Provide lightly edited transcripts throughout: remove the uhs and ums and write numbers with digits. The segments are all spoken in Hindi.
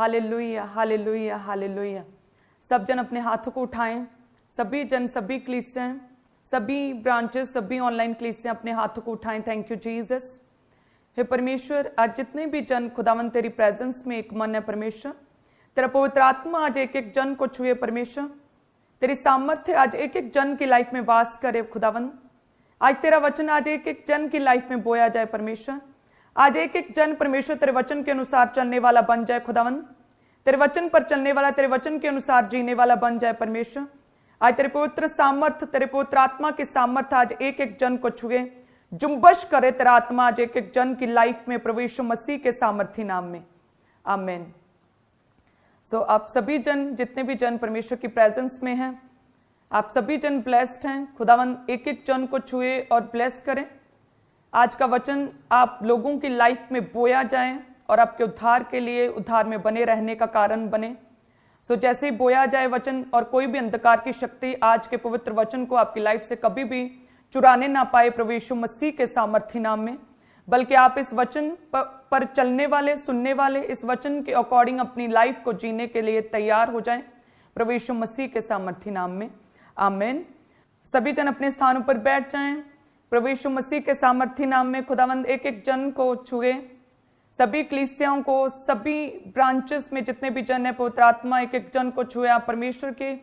Hallelujah, hallelujah, hallelujah. सब जन अपने हाथों को उठाएं। सभी जन, सभी क्लीसियां, सभी ब्रांचेस, सभी ऑनलाइन क्लीसियां अपने हाथों को उठाएं। Thank you Jesus. हे परमेश्वर, आज जितने भी जन खुदावन तेरी प्रेजेंस में एक मन है परमेश्वर, तेरा पवित्र आत्मा आज एक एक जन को छुए परमेश्वर। तेरी सामर्थ्य आज एक एक जन की लाइफ में वास करे खुदावन। आज तेरा वचन आज एक एक जन की लाइफ में बोया जाए परमेश्वर। आज एक एक जन परमेश्वर तेरे वचन के अनुसार चलने वाला बन जाए खुदावन। तेरे वचन पर चलने वाला, तेरे वचन के अनुसार जीने वाला बन जाए परमेश्वर। आज तेरे पवित्र सामर्थ, तेरे पवित्र आत्मा की सामर्थ आज एक एक जन को छुए, जुम्बश करे तेरा आत्मा आज एक एक जन की लाइफ में प्रभु यीशु मसीह के सामर्थी नाम में, आमीन। सो आप सभी जन, जितने भी जन परमेश्वर की प्रेजेंस में हैं, आप सभी जन ब्लेस्ड हैं। खुदावन एक एक जन को छुए और ब्लेस करें। आज का वचन आप लोगों की लाइफ में बोया जाए और आपके उद्धार के लिए, उद्धार में बने रहने का कारण बने। सो जैसे ही बोया जाए वचन, और कोई भी अंधकार की शक्ति आज के पवित्र वचन को आपकी लाइफ से कभी भी चुराने ना पाए प्रभु यीशु मसीह के सामर्थी नाम में, बल्कि आप इस वचन पर चलने वाले, सुनने वाले, इस वचन के अकॉर्डिंग अपनी लाइफ को जीने के लिए तैयार हो जाएं प्रभु यीशु मसीह के सामर्थी नाम में, आमीन। सभी जन अपने स्थानों पर बैठ जाएं। प्रभु यीशु मसीह के सामर्थी नाम में खुदावंद एक एक जन को छुए, सभी कलीसियाओं को, सभी ब्रांचेस में जितने भी जन है, पवित्र आत्मा एक एक जन को छुए। आप परमेश्वर के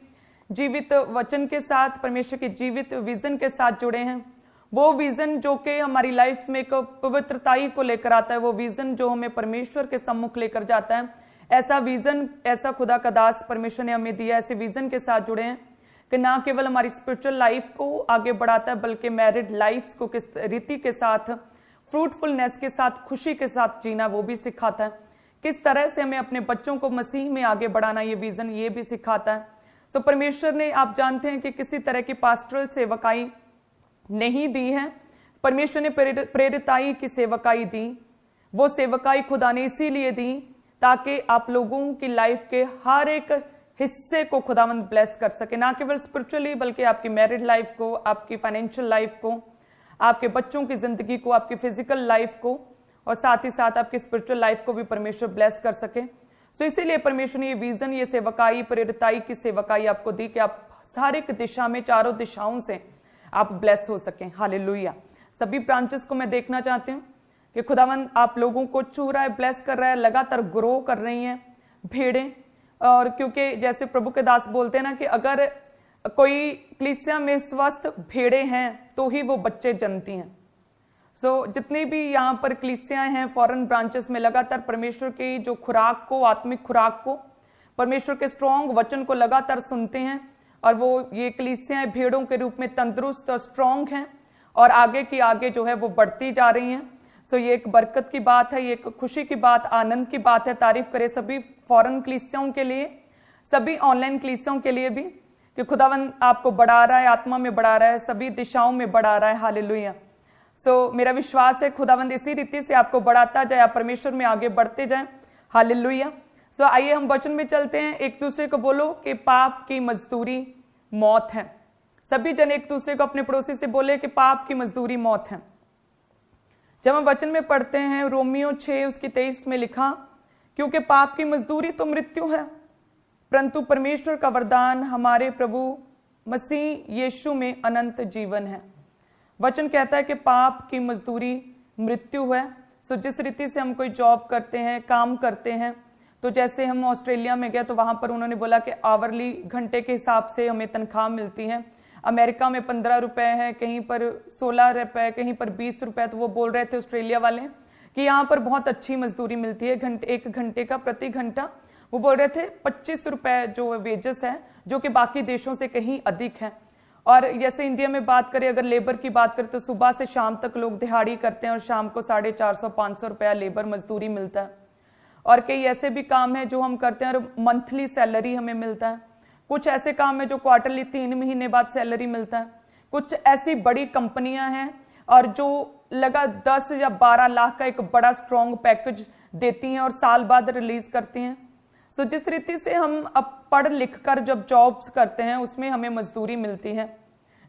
जीवित वचन के साथ, परमेश्वर के जीवित विजन के साथ जुड़े हैं। वो विजन जो कि हमारी लाइफ में एक पवित्रताई को लेकर आता है, वो विजन जो हमें परमेश्वर के सम्मुख लेकर जाता है, ऐसा विजन, ऐसा खुदा का दास परमेश्वर ने हमें दिया, ऐसे विजन के साथ जुड़े हैं कि ना केवल हमारी स्पिरिचुअल लाइफ को आगे बढ़ाता है, बल्कि मैरिड लाइफ को किस रीति के साथ, फ्रूटफुलनेस के साथ, खुशी के साथ जीना वो भी सिखाता है। किस तरह से हमें अपने बच्चों को मसीह में आगे बढ़ाना, ये विजन ये भी सिखाता है। सो परमेश्वर ने, आप जानते हैं कि किसी तरह की पास्टरल सेवकाई नहीं दी है, परमेश्वर ने प्रेरिताई की सेवकाई दी। वो सेवकाई खुदा ने इसीलिए दी ताकि आप लोगों की लाइफ के हर एक हिस्से को खुदावंद ब्लेस कर सके, ना केवल स्पिरिचुअली बल्कि आपकी मैरिड लाइफ को, आपकी फाइनेंशियल लाइफ को, आपके बच्चों की जिंदगी को, आपकी फिजिकल लाइफ को, और साथ ही साथ आपकी स्पिरिचुअल लाइफ को भी परमेश्वर ब्लेस कर सके। सो इसीलिए परमेश्वर ने ये विजन, ये सेवकाई, प्रेरिताई की सेवकाई आपको दी कि आप हर एक दिशा में, चारों दिशाओं से आप ब्लेस हो सकें। हालेलुया। सभी ब्रांचेस को मैं देखना चाहती हूँ कि खुदावंद आप लोगों को छू रहा है, ब्लेस कर रहा है, लगातार ग्रो कर रही हैं भेड़ें। और क्योंकि जैसे प्रभु के दास बोलते हैं ना कि अगर कोई कलीसिया में स्वस्थ भेड़ें हैं तो ही वो बच्चे जन्मती हैं। सो जितनी भी यहाँ पर कलीसियां हैं फॉरेन ब्रांचेस में, लगातार परमेश्वर की जो खुराक को, आत्मिक खुराक को, परमेश्वर के स्ट्रॉन्ग वचन को लगातार सुनते हैं, और वो ये कलीसियां भेड़ों के रूप में तंदुरुस्त और स्ट्रॉन्ग हैं और आगे की आगे जो है वो बढ़ती जा रही हैं। सो ये एक बरकत की बात है, ये एक खुशी की बात, आनंद की बात है। तारीफ करे सभी फॉरेन कलीसियाओं के लिए, सभी ऑनलाइन कलीसियाओं के लिए भी, कि खुदावंद आपको बढ़ा रहा है, आत्मा में बढ़ा रहा है, सभी दिशाओं में बढ़ा रहा है। हालेलुया। सो मेरा विश्वास है खुदावंद इसी रीति से आपको बढ़ाता जाए, आप परमेश्वर में आगे बढ़ते जाएं। हालेलुया। सो आइए हम वचन में चलते हैं। एक दूसरे को बोलो कि पाप की मजदूरी मौत है। सभी जन एक दूसरे को, अपने पड़ोसी से बोले कि पाप की मजदूरी मौत है। जब हम वचन में पढ़ते हैं रोमियो 6 उसकी 23 में लिखा, क्योंकि पाप की मजदूरी तो मृत्यु है, परंतु परमेश्वर का वरदान हमारे प्रभु मसीह यीशु में अनंत जीवन है। वचन कहता है कि पाप की मजदूरी मृत्यु है। सो जिस रीति से हम कोई जॉब करते हैं, काम करते हैं, तो जैसे हम ऑस्ट्रेलिया में गए तो वहां पर उन्होंने बोला कि आवरली घंटे के हिसाब से हमें तनख्वाह मिलती है। अमेरिका में 15 रुपए है, कहीं पर 16 रुपए, कहीं पर 20 रुपए। तो वो बोल रहे थे ऑस्ट्रेलिया वाले कि यहाँ पर बहुत अच्छी मजदूरी मिलती है, एक घंटे का, प्रति घंटा। वो बोल रहे थे 25 रुपए जो वेजेस है, जो कि बाकी देशों से कहीं अधिक है। और जैसे इंडिया में बात करें, अगर लेबर की बात करें, तो सुबह से शाम तक लोग दिहाड़ी करते हैं और शाम को 450-500 रुपया लेबर मजदूरी मिलता है। और कई ऐसे भी काम है जो हम करते हैं और मंथली सैलरी हमें मिलता है। कुछ ऐसे काम है जो क्वार्टरली 3 महीने बाद सैलरी मिलता है। कुछ ऐसी बड़ी कंपनियां हैं और जो लगा 10 या 12 लाख का एक बड़ा स्ट्रॉन्ग पैकेज देती हैं और साल बाद रिलीज करती हैं। सो जिस रीति से हम अब पढ़ लिख कर जब जॉब्स करते हैं उसमें हमें मजदूरी मिलती है,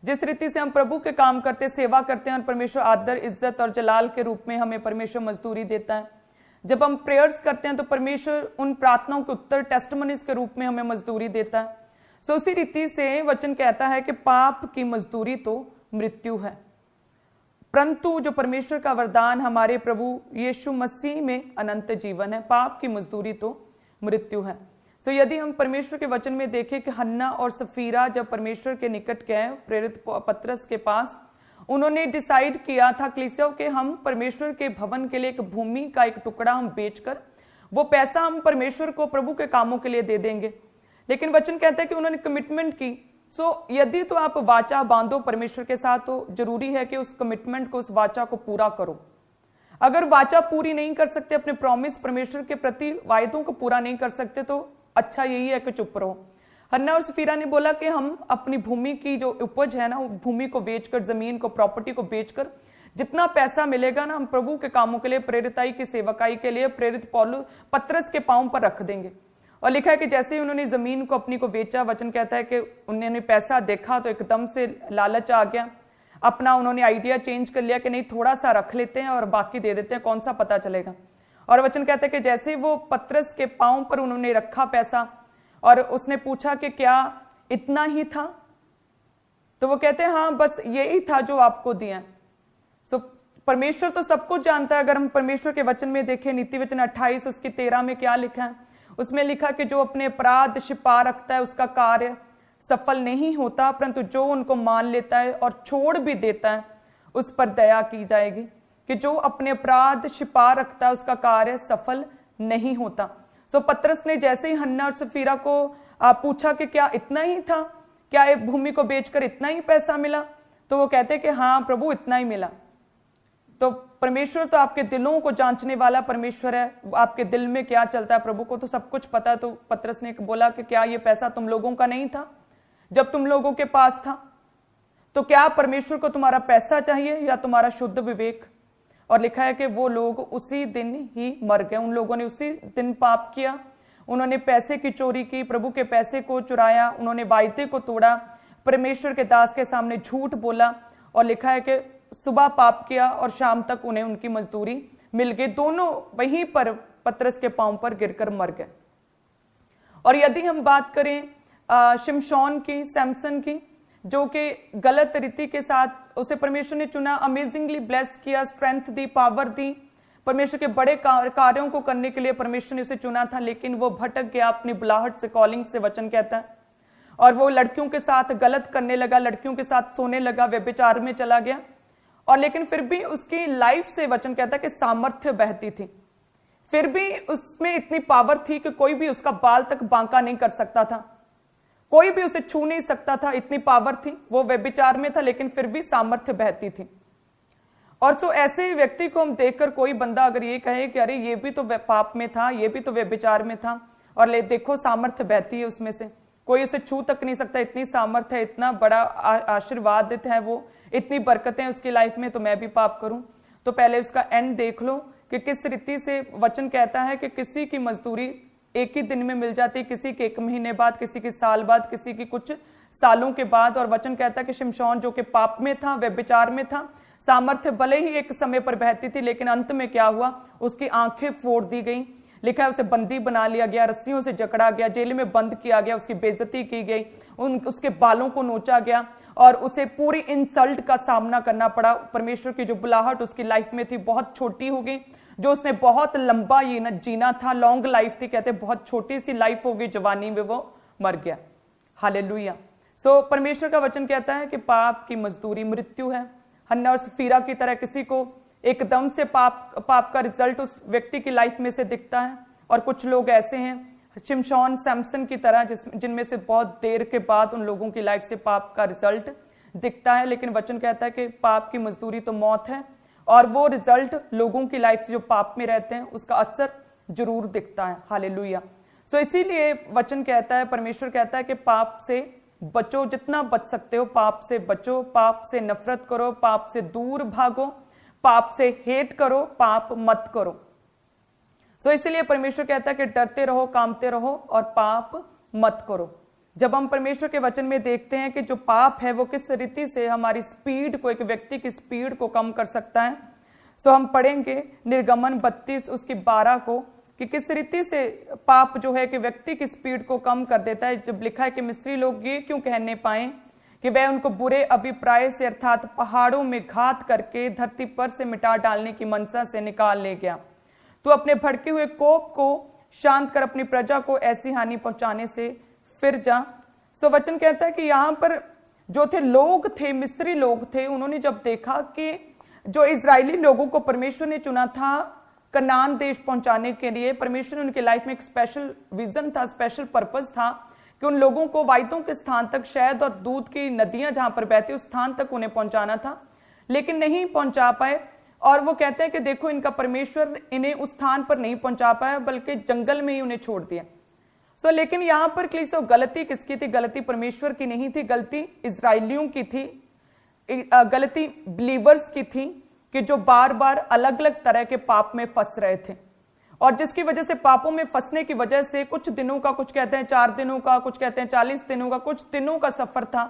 जिस रीति से हम प्रभु के काम करते, सेवा करते हैं और परमेश्वर आदर, इज्जत और जलाल के रूप में हमें परमेश्वर मजदूरी देता है, जब हम प्रेयर्स करते हैं तो परमेश्वर उन प्रार्थनाओं के उत्तर टेस्टिमनीज के रूप में हमें मजदूरी देता है। सो उसी रीति से वचन कहता है कि पाप की मजदूरी तो मृत्यु है, परंतु जो परमेश्वर का वरदान हमारे प्रभु यीशु मसीह में अनंत जीवन है। पाप की मजदूरी तो मृत्यु है। सो यदि हम परमेश्वर के वचन में देखें कि हन्ना और सफीरा जब परमेश्वर के निकट गए प्रेरित पतरस के पास, उन्होंने डिसाइड किया था कलीसिया कि हम परमेश्वर के भवन के लिए एक भूमि का एक टुकड़ा हम बेचकर वो पैसा हम परमेश्वर को प्रभु के कामों के लिए दे देंगे। लेकिन वचन कहता है कि उन्होंने कमिटमेंट की। सो यदि तो आप वाचा बांधो परमेश्वर के साथ तो जरूरी है कि उस कमिटमेंट को, उस वाचा को पूरा करो। अगर वाचा पूरी नहीं कर सकते, अपने प्रॉमिस परमेश्वर के प्रति वायदों को पूरा नहीं कर सकते, तो अच्छा यही है कि चुप रहो। हन्ना और सफीरा ने बोला कि हम अपनी भूमि की जो उपज है ना, भूमि को बेचकर, जमीन को, प्रॉपर्टी को बेचकर जितना पैसा मिलेगा ना, हम प्रभु के कामों के लिए, प्रेरिताई की सेवकाई के लिए प्रेरित पौलुस पतरस के पांव पर रख देंगे। और लिखा है कि जैसे ही उन्होंने जमीन को अपनी को बेचा, वचन कहता है कि उन्होंने पैसा देखा तो एकदम से लालच आ गया। अपना उन्होंने आइडिया चेंज कर लिया कि नहीं, थोड़ा सा रख लेते हैं और बाकी दे देते हैं, कौन सा पता चलेगा। और वचन कहता है कि जैसे वो पतरस के पांव पर उन्होंने रखा पैसा और उसने पूछा कि क्या इतना ही था, तो वो कहते हैं हाँ बस यही था जो आपको दिया। सो परमेश्वर तो सब कुछ जानता है। अगर हम परमेश्वर के वचन में देखें, नीति वचन 28 उसकी 13 में क्या लिखा है, उसमें लिखा कि जो अपने अपराध छिपा रखता है उसका कार्य सफल नहीं होता, परंतु जो उनको मान लेता है और छोड़ भी देता है उस पर दया की जाएगी। कि जो अपने अपराध छिपा रखता है उसका कार्य सफल नहीं होता। सो पतरस ने जैसे ही हन्ना और सफीरा को पूछा कि क्या इतना ही था, क्या एक भूमि को बेचकर इतना ही पैसा मिला, तो वो कहते कि हाँ प्रभु इतना ही मिला। तो परमेश्वर तो आपके दिलों को जांचने वाला परमेश्वर है, आपके दिल में क्या चलता है प्रभु को तो सब कुछ पता है। तो पतरस ने बोला कि क्या ये पैसा तुम लोगों का नहीं था जब तुम लोगों के पास था? तो क्या परमेश्वर को तुम्हारा पैसा चाहिए या तुम्हारा शुद्ध विवेक? और लिखा है कि वो लोग उसी दिन ही मर गए। उन लोगों ने उसी दिन पाप किया, उन्होंने पैसे की चोरी की, प्रभु के पैसे को चुराया, उन्होंने वायदे को तोड़ा, परमेश्वर के दास के सामने झूठ बोला। और लिखा है कि सुबह पाप किया और शाम तक उन्हें उनकी मजदूरी मिल गई। दोनों वहीं पर पतरस के पांव पर गिरकर मर गए। और यदि हम बात करें शिमशोन की, सैमसन की, जो कि गलत रीति के साथ उसे परमेश्वर ने चुना, अमेजिंगली ब्लेस किया, स्ट्रेंथ दी, पावर दी, परमेश्वर के बड़े कार्यों को करने के लिए परमेश्वर ने उसे चुना था, लेकिन वो भटक गया अपनी बुलाहट से, कॉलिंग से, वचन कहता है। और वो लड़कियों के साथ गलत करने लगा, लड़कियों के साथ सोने लगा, व्यभिचार में चला गया। और लेकिन फिर भी उसकी लाइफ से वचन कहता है कि सामर्थ्य बहती थी, फिर भी उसमें इतनी पावर थी कि कोई भी उसका बाल तक बांका नहीं कर सकता था, कोई भी उसे छू नहीं सकता था, इतनी पावर थी। वो व्यभिचार में था लेकिन फिर भी सामर्थ्य बहती थी। और सो ऐसे व्यक्ति को हम देखकर कोई बंदा अगर ये कहे कि अरे ये भी तो पाप में था, ये भी तो व्यभिचार में था, और ले देखो सामर्थ्य बहती है उसमें से, कोई उसे छू तक नहीं सकता, इतनी सामर्थ्य है, इतना बड़ा आशीर्वादित है वो, इतनी बरकतें उसकी लाइफ में, तो मैं भी पाप करूं। तो पहले उसका एंड देख लो कि किस रीति से वचन कहता है कि किसी की मजदूरी एक ही दिन में मिल जाती, किसी के 1 महीने बाद, किसी की साल बाद, किसी की कुछ सालों के बाद। और वचन कहता है कि शिमशोन जो कि पाप में था, व्यभिचार में था, सामर्थ्य भले ही एक समय पर बहती थी, लेकिन अंत में क्या हुआ, उसकी आंखें फोड़ दी गई। लिखा है उसे बंदी बना लिया गया, रस्सियों से जकड़ा गया, जेल में बंद किया गया, उसकी बेइज्जती की गई, उसके बालों को नोचा गया और उसे पूरी इंसल्ट का सामना करना पड़ा। परमेश्वर की जो बुलाहट उसकी लाइफ में थी बहुत छोटी हो गई, जो उसने बहुत लंबा ये जीना था, लॉन्ग लाइफ थी, कहते बहुत छोटी सी लाइफ हो गई, जवानी में वो मर गया। हालेलुया। सो परमेश्वर का वचन कहता है कि पाप की मजदूरी मृत्यु है। हन्ना और सफीरा की तरह किसी को एकदम से पाप का रिजल्ट उस व्यक्ति की लाइफ में से दिखता है, और कुछ लोग ऐसे हैं शिमशोन, सैमसन की तरह जिनमें से बहुत देर के बाद उन लोगों की लाइफ से पाप का रिजल्ट दिखता है। लेकिन वचन कहता है कि पाप की मजदूरी तो मौत है, और वो रिजल्ट लोगों की लाइफ से जो पाप में रहते हैं उसका असर जरूर दिखता है। हालेलुया। सो इसीलिए वचन कहता है, परमेश्वर कहता है कि पाप से बचो, जितना बच सकते हो पाप से बचो, पाप से नफरत करो, पाप से दूर भागो, पाप से हेट करो, पाप मत करो। सो इसलिए परमेश्वर कहता है कि डरते रहो, कामते रहो और पाप मत करो। जब हम परमेश्वर के वचन में देखते हैं कि जो पाप है वो किस रीति से हमारी स्पीड को, एक व्यक्ति की स्पीड को कम कर सकता है, सो हम पढ़ेंगे निर्गमन 32 उसकी 12 को कि किस रीति से पाप जो है कि व्यक्ति की स्पीड को कम कर देता है। जब लिखा है कि मिस्री लोग ये क्यों कहने पाए कि वह उनको बुरे अभिप्राय से अर्थात पहाड़ों में घात करके धरती पर से मिटा डालने की मनसा से निकाल ले गया। तो अपने भड़के हुए कोप को शांत कर अपनी प्रजा को ऐसी हानि पहुंचाने से फिर जा। सो वचन कहता है कि यहां पर जो थे लोग थे, मिस्री लोग थे, उन्होंने जब देखा कि जो इजरायली लोगों को परमेश्वर ने चुना था कनान देश पहुंचाने के लिए, परमेश्वर ने उनकी लाइफ में एक स्पेशल विजन था, स्पेशल पर्पस था कि उन लोगों को वायदों के स्थान तक, शहद और दूध की नदियां जहां पर बहती उस स्थान तक उन्हें पहुंचाना था, लेकिन नहीं पहुंचा पाए। और वो कहते हैं कि देखो इनका परमेश्वर इन्हें उस स्थान पर नहीं पहुंचा पाया बल्कि जंगल में ही उन्हें छोड़ दिया। सो लेकिन यहां पर क्लीसो गलती किसकी थी? गलती परमेश्वर की नहीं थी, गलती इजरायलियों की थी, गलती बिलीवर्स की थी कि जो बार बार अलग अलग तरह के पाप में फंस रहे थे। और जिसकी वजह से पापों में फंसने की वजह से कुछ दिनों का, कुछ कहते हैं 4 दिनों का, कुछ कहते हैं 40 दिनों का, कुछ दिनों का सफर था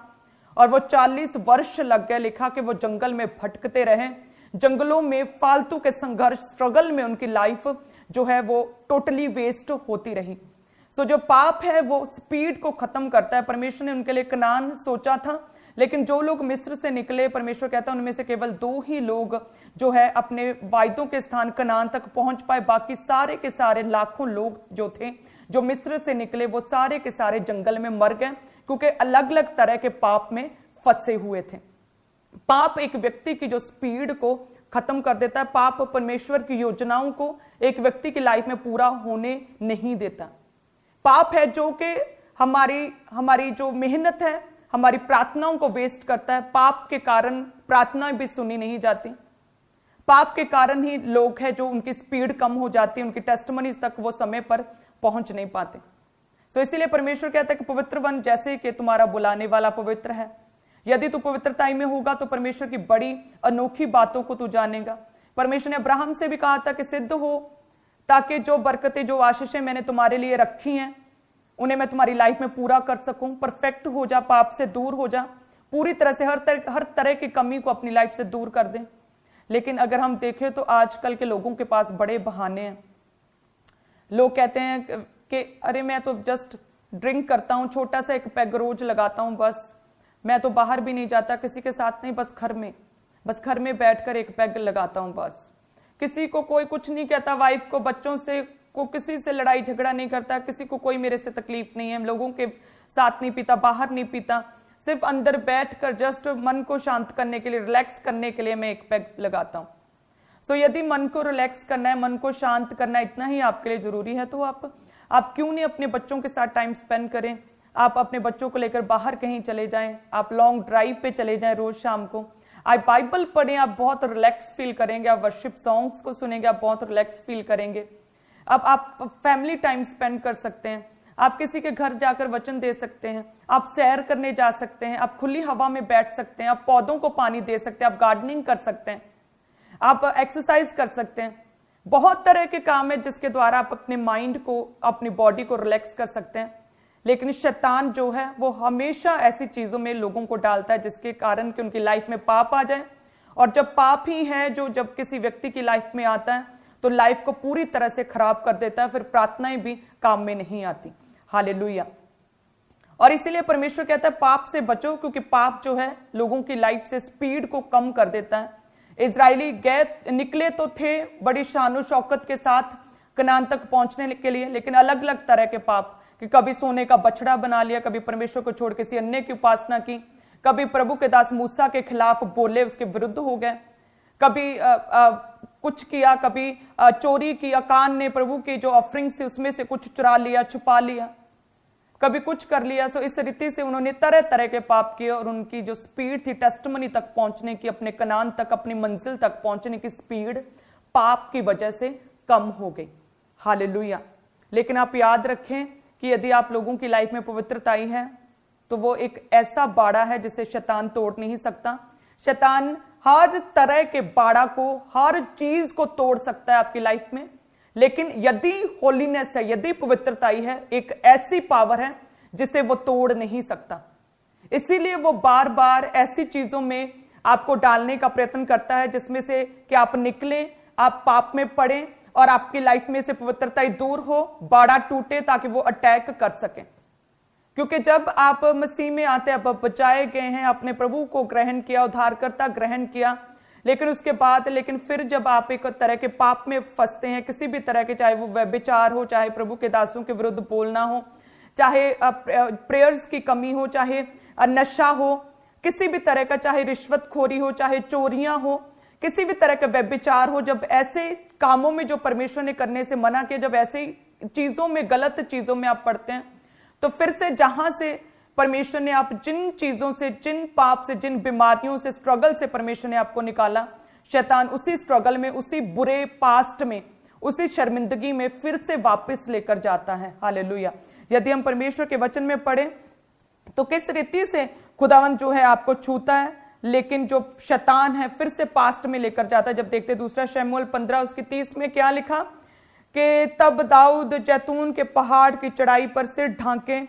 और वो 40 वर्ष लग गए। लिखा कि वो जंगल में भटकते रहे, जंगलों में फालतू के संघर्ष, स्ट्रगल में उनकी लाइफ जो है वो टोटली वेस्ट होती रही। सो जो पाप है वो स्पीड को खत्म करता है। परमेश्वर ने उनके लिए कनान सोचा था, लेकिन जो लोग मिस्र से निकले, परमेश्वर कहता है उनमें से केवल 2 ही लोग जो है अपने वायदों के स्थान कनान तक पहुंच पाए। बाकी सारे के सारे लाखों लोग जो थे, जो मिस्र से निकले, वो सारे के सारे जंगल में मर गए क्योंकि अलग अलग तरह के पाप में फंसे हुए थे। पाप एक व्यक्ति की जो स्पीड को खत्म कर देता है। पाप परमेश्वर की योजनाओं को एक व्यक्ति की लाइफ में पूरा होने नहीं देता। पाप है जो कि हमारी जो मेहनत है, हमारी प्रार्थनाओं को वेस्ट करता है। पाप के कारण प्रार्थनाएं भी सुनी नहीं जाती। पाप के कारण ही लोग हैं जो उनकी स्पीड कम हो जाती है, उनकी टेस्टिमनीज तक वो समय पर पहुंच नहीं पाते। सो इसीलिए परमेश्वर कहता है कि पवित्र बन जैसे कि तुम्हारा बुलाने वाला पवित्र है। यदि तू पवित्रताई में होगा तो परमेश्वर की बड़ी अनोखी बातों को तू जानेगा। परमेश्वर ने अब्राहम से भी कहा था कि सिद्ध हो ताकि जो बरकतें, जो आशीषें मैंने तुम्हारे लिए रखी हैं उन्हें मैं तुम्हारी लाइफ में पूरा कर सकूं। परफेक्ट हो जा, पाप से दूर हो जा, पूरी तरह से हर तरह की कमी को अपनी लाइफ से दूर कर दे। लेकिन अगर हम देखें तो आजकल के लोगों के पास बड़े बहाने हैं। लोग कहते हैं कि अरे मैं तो जस्ट ड्रिंक करता हूं, छोटा सा एक पैग रोज लगाता हूं, बस मैं तो बाहर भी नहीं जाता किसी के साथ नहीं, बस घर में बैठकर एक पैग लगाता हूं बस। किसी को कोई कुछ नहीं कहता, वाइफ को, बच्चों से को किसी से लड़ाई झगड़ा नहीं करता, किसी को कोई मेरे से तकलीफ नहीं है, लोगों के साथ नहीं पीता, बाहर नहीं पीता, सिर्फ अंदर बैठकर जस्ट मन को शांत करने के लिए, रिलैक्स करने के लिए मैं एक पैग लगाता हूं। सो यदि मन को रिलैक्स करना है, मन को शांत करना इतना ही आपके लिए जरूरी है तो आप क्यों नहीं अपने बच्चों के साथ टाइम स्पेंड करें। आप अपने बच्चों को लेकर बाहर कहीं चले जाएं, आप लॉन्ग ड्राइव पे चले जाएं रोज शाम को, आप बाइबल पढ़ें, आप बहुत रिलैक्स फील करेंगे। आप वर्शिप सॉन्ग्स को सुनेंगे, आप बहुत रिलैक्स फील करेंगे। अब आप फैमिली टाइम स्पेंड कर सकते हैं, आप किसी के घर जाकर वचन दे सकते हैं, आप सैर करने जा सकते हैं, आप खुली हवा में बैठ सकते हैं, आप पौधों को पानी दे सकते हैं, आप गार्डनिंग कर सकते हैं, आप एक्सरसाइज कर सकते हैं। बहुत तरह के काम है जिसके द्वारा आप अपने माइंड को, अपनी बॉडी को रिलैक्स कर सकते हैं। लेकिन शैतान जो है वो हमेशा ऐसी चीजों में लोगों को डालता है जिसके कारण कि उनकी लाइफ में पाप आ जाए। और जब पाप ही है जो जब किसी व्यक्ति की लाइफ में आता है तो लाइफ को पूरी तरह से खराब कर देता है, फिर प्रार्थनाएं भी काम में नहीं आती। हालेलुया। और इसीलिए परमेश्वर कहता है पाप से बचो, क्योंकि पाप जो है लोगों की लाइफ से स्पीड को कम कर देता है। इजरायली निकले तो थे बड़ी शानो शौकत के साथ कनान तक पहुंचने के लिए, लेकिन अलग अलग तरह के पाप, कि कभी सोने का बछड़ा बना लिया, कभी परमेश्वर को छोड़ किसी अन्य की उपासना की, कभी प्रभु के दास मूसा के खिलाफ बोले, उसके विरुद्ध हो गए, कभी कुछ किया, कभी चोरी किया, कान ने प्रभु की जो ऑफरिंग्स थी उसमें से कुछ चुरा लिया, छुपा लिया, कभी कुछ कर लिया। सो इस रीति से उन्होंने तरह तरह के पाप किए और उनकी जो स्पीड थी टेस्टिमनी तक पहुंचने की, अपने कनान तक, अपनी मंजिल तक पहुंचने की स्पीड पाप की वजह से कम हो गई। हालेलुया। लेकिन आप याद रखें कि यदि आप लोगों की लाइफ में पवित्रता आई है तो वो एक ऐसा बाड़ा है जिसे शैतान तोड़ नहीं सकता। शैतान हर तरह के बाड़ा को, हर चीज को तोड़ सकता है आपकी लाइफ में, लेकिन यदि होलीनेस है, यदि पवित्रता है, एक ऐसी पावर है जिसे वो तोड़ नहीं सकता। इसीलिए वो बार बार ऐसी चीजों में आपको डालने का प्रयत्न करता है, जिसमें से कि आप निकलें, आप पाप में पड़े और आपकी लाइफ में से पवित्रता दूर हो, बाड़ा टूटे, ताकि वो अटैक कर सके। क्योंकि जब आप मसीह में आते हैं, आप बचाए गए हैं, अपने प्रभु को ग्रहण किया, उद्धारकर्ता ग्रहण किया, लेकिन उसके बाद फिर जब आप एक तरह के पाप में फंसते हैं, किसी भी तरह के, चाहे वो व्यभिचार हो, चाहे प्रभु के दासों के विरुद्ध बोलना हो, चाहे प्रेयर्स की कमी हो, चाहे नशा हो, किसी भी तरह का, चाहे रिश्वतखोरी हो, चाहे चोरियां हो, किसी भी तरह का व्यभिचार हो, जब ऐसे कामों में जो परमेश्वर ने करने से मना किया, जब ऐसे चीजों में, गलत चीजों में आप पड़ते हैं, तो फिर से जहां से परमेश्वर ने आप जिन चीजों से, जिन पाप से, जिन बीमारियों से, स्ट्रगल से परमेश्वर ने आपको निकाला, शैतान उसी स्ट्रगल में, उसी बुरे पास्ट में, उसी शर्मिंदगी में फिर से वापस लेकर जाता है। हालेलुया। यदि हम परमेश्वर के वचन में पढ़े तो किस रीति से खुदावंद जो है आपको छूता है, लेकिन जो शैतान है फिर से पास्ट में लेकर जाता है। जब देखते दूसरा शमूएल 15 उसकी 30 में क्या लिखा कि तब दाऊद जैतून के पहाड़ की चढ़ाई पर सिर ढांके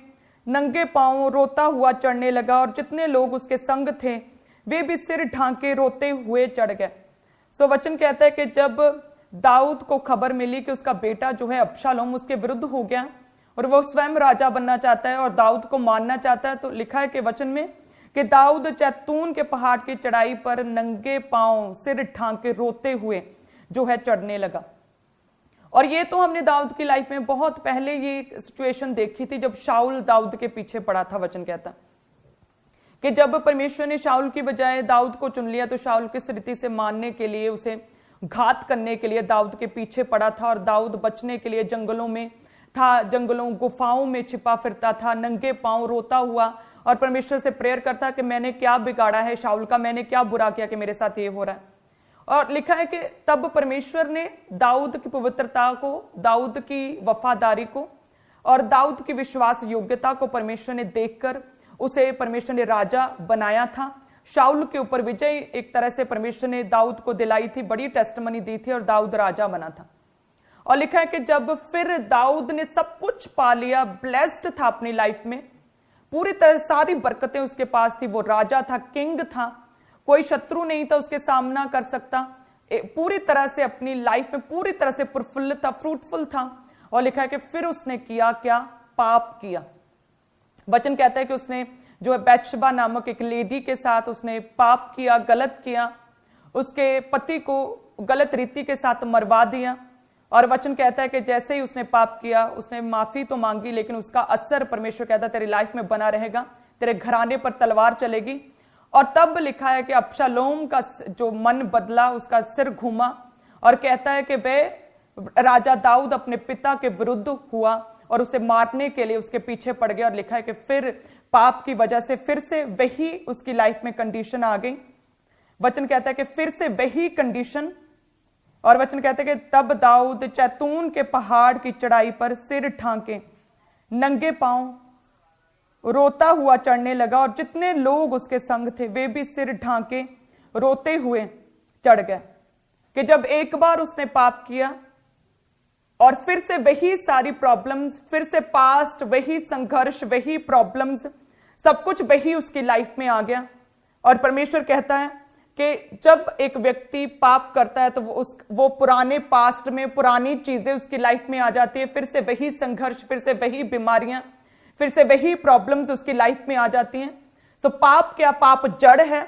नंगे पांव रोता हुआ चढ़ने लगा, और जितने लोग उसके संग थे वे भी सिर ढांके रोते हुए चढ़ गए। सो वचन कहता है कि जब दाऊद को खबर मिली कि उसका बेटा जो है अबशालोम उसके विरुद्ध हो गया और वो स्वयं राजा बनना चाहता है और दाऊद को मारना चाहता है, तो लिखा है कि वचन में कि दाऊद जैतून के पहाड़ की चढ़ाई पर नंगे पांव सिर ढांके रोते हुए जो है चढ़ने लगा। और ये तो हमने दाऊद की लाइफ में बहुत पहले ये सिचुएशन देखी थी, जब शाऊल दाऊद के पीछे पड़ा था। वचन कहता कि जब परमेश्वर ने शाऊल की बजाय दाऊद को चुन लिया, तो शाऊल किस रीति से मारने के लिए, उसे घात करने के लिए दाऊद के पीछे पड़ा था, और दाऊद बचने के लिए जंगलों में था, जंगलों गुफाओं में छिपा फिरता था, नंगे पांव रोता हुआ, और परमेश्वर से प्रेयर करता कि मैंने क्या बिगाड़ा है शाऊल का, मैंने क्या बुरा किया कि मेरे साथ ये हो रहा है। और लिखा है कि तब परमेश्वर ने दाऊद की पवित्रता को, दाऊद की वफादारी को और दाऊद की विश्वास योग्यता को परमेश्वर ने देखकर उसे परमेश्वर ने राजा बनाया था। शाऊल के ऊपर विजय एक तरह से परमेश्वर ने दाऊद को दिलाई थी, बड़ी टेस्टमनी दी थी, और दाऊद राजा बना था। और लिखा है कि जब फिर दाऊद ने सब कुछ पा लिया, ब्लेस्ड था अपनी लाइफ में, पूरी तरह सारी बरकतें उसके पास थी, वो राजा था, किंग था, कोई शत्रु नहीं था उसके सामना कर सकता, पूरी तरह से अपनी लाइफ में पूरी तरह से प्रफुल्लित था, फ्रूटफुल था। और लिखा है कि फिर उसने किया क्या? पाप किया। वचन कहता है कि उसने जो है बैतशबा नामक एक लेडी के साथ उसने पाप किया, गलत किया, उसके पति को गलत रीति के साथ मरवा दिया। और वचन कहता है कि जैसे ही उसने पाप किया, उसने माफी तो मांगी, लेकिन उसका असर परमेश्वर कहता है तेरी लाइफ में बना रहेगा, तेरे घराने पर तलवार चलेगी। और तब लिखा है कि अबशालोम का जो मन बदला, उसका सिर घूमा, और कहता है कि वह राजा दाऊद अपने पिता के विरुद्ध हुआ और उसे मारने के लिए उसके पीछे पड़ गया। और लिखा है कि फिर पाप की वजह से फिर से वही उसकी लाइफ में कंडीशन आ गई। वचन कहता है कि फिर से वही कंडीशन। और वचन कहते हैं कि तब दाऊद जैतून के पहाड़ की चढ़ाई पर सिर ढांके नंगे पांव रोता हुआ चढ़ने लगा, और जितने लोग उसके संग थे वे भी सिर ढांके रोते हुए चढ़ गए। कि जब एक बार उसने पाप किया और फिर से वही सारी प्रॉब्लम्स, फिर से पास्ट वही संघर्ष, वही प्रॉब्लम्स, सब कुछ वही उसकी लाइफ में आ गया। और परमेश्वर कहता है कि जब एक व्यक्ति पाप करता है तो वो पुराने पास्ट में पुरानी चीजें उसकी लाइफ में आ जाती है, फिर से वही संघर्ष, फिर से वही बीमारियां, फिर से वही प्रॉब्लम्स उसकी लाइफ में आ जाती हैं। सो पाप क्या? पाप जड़ है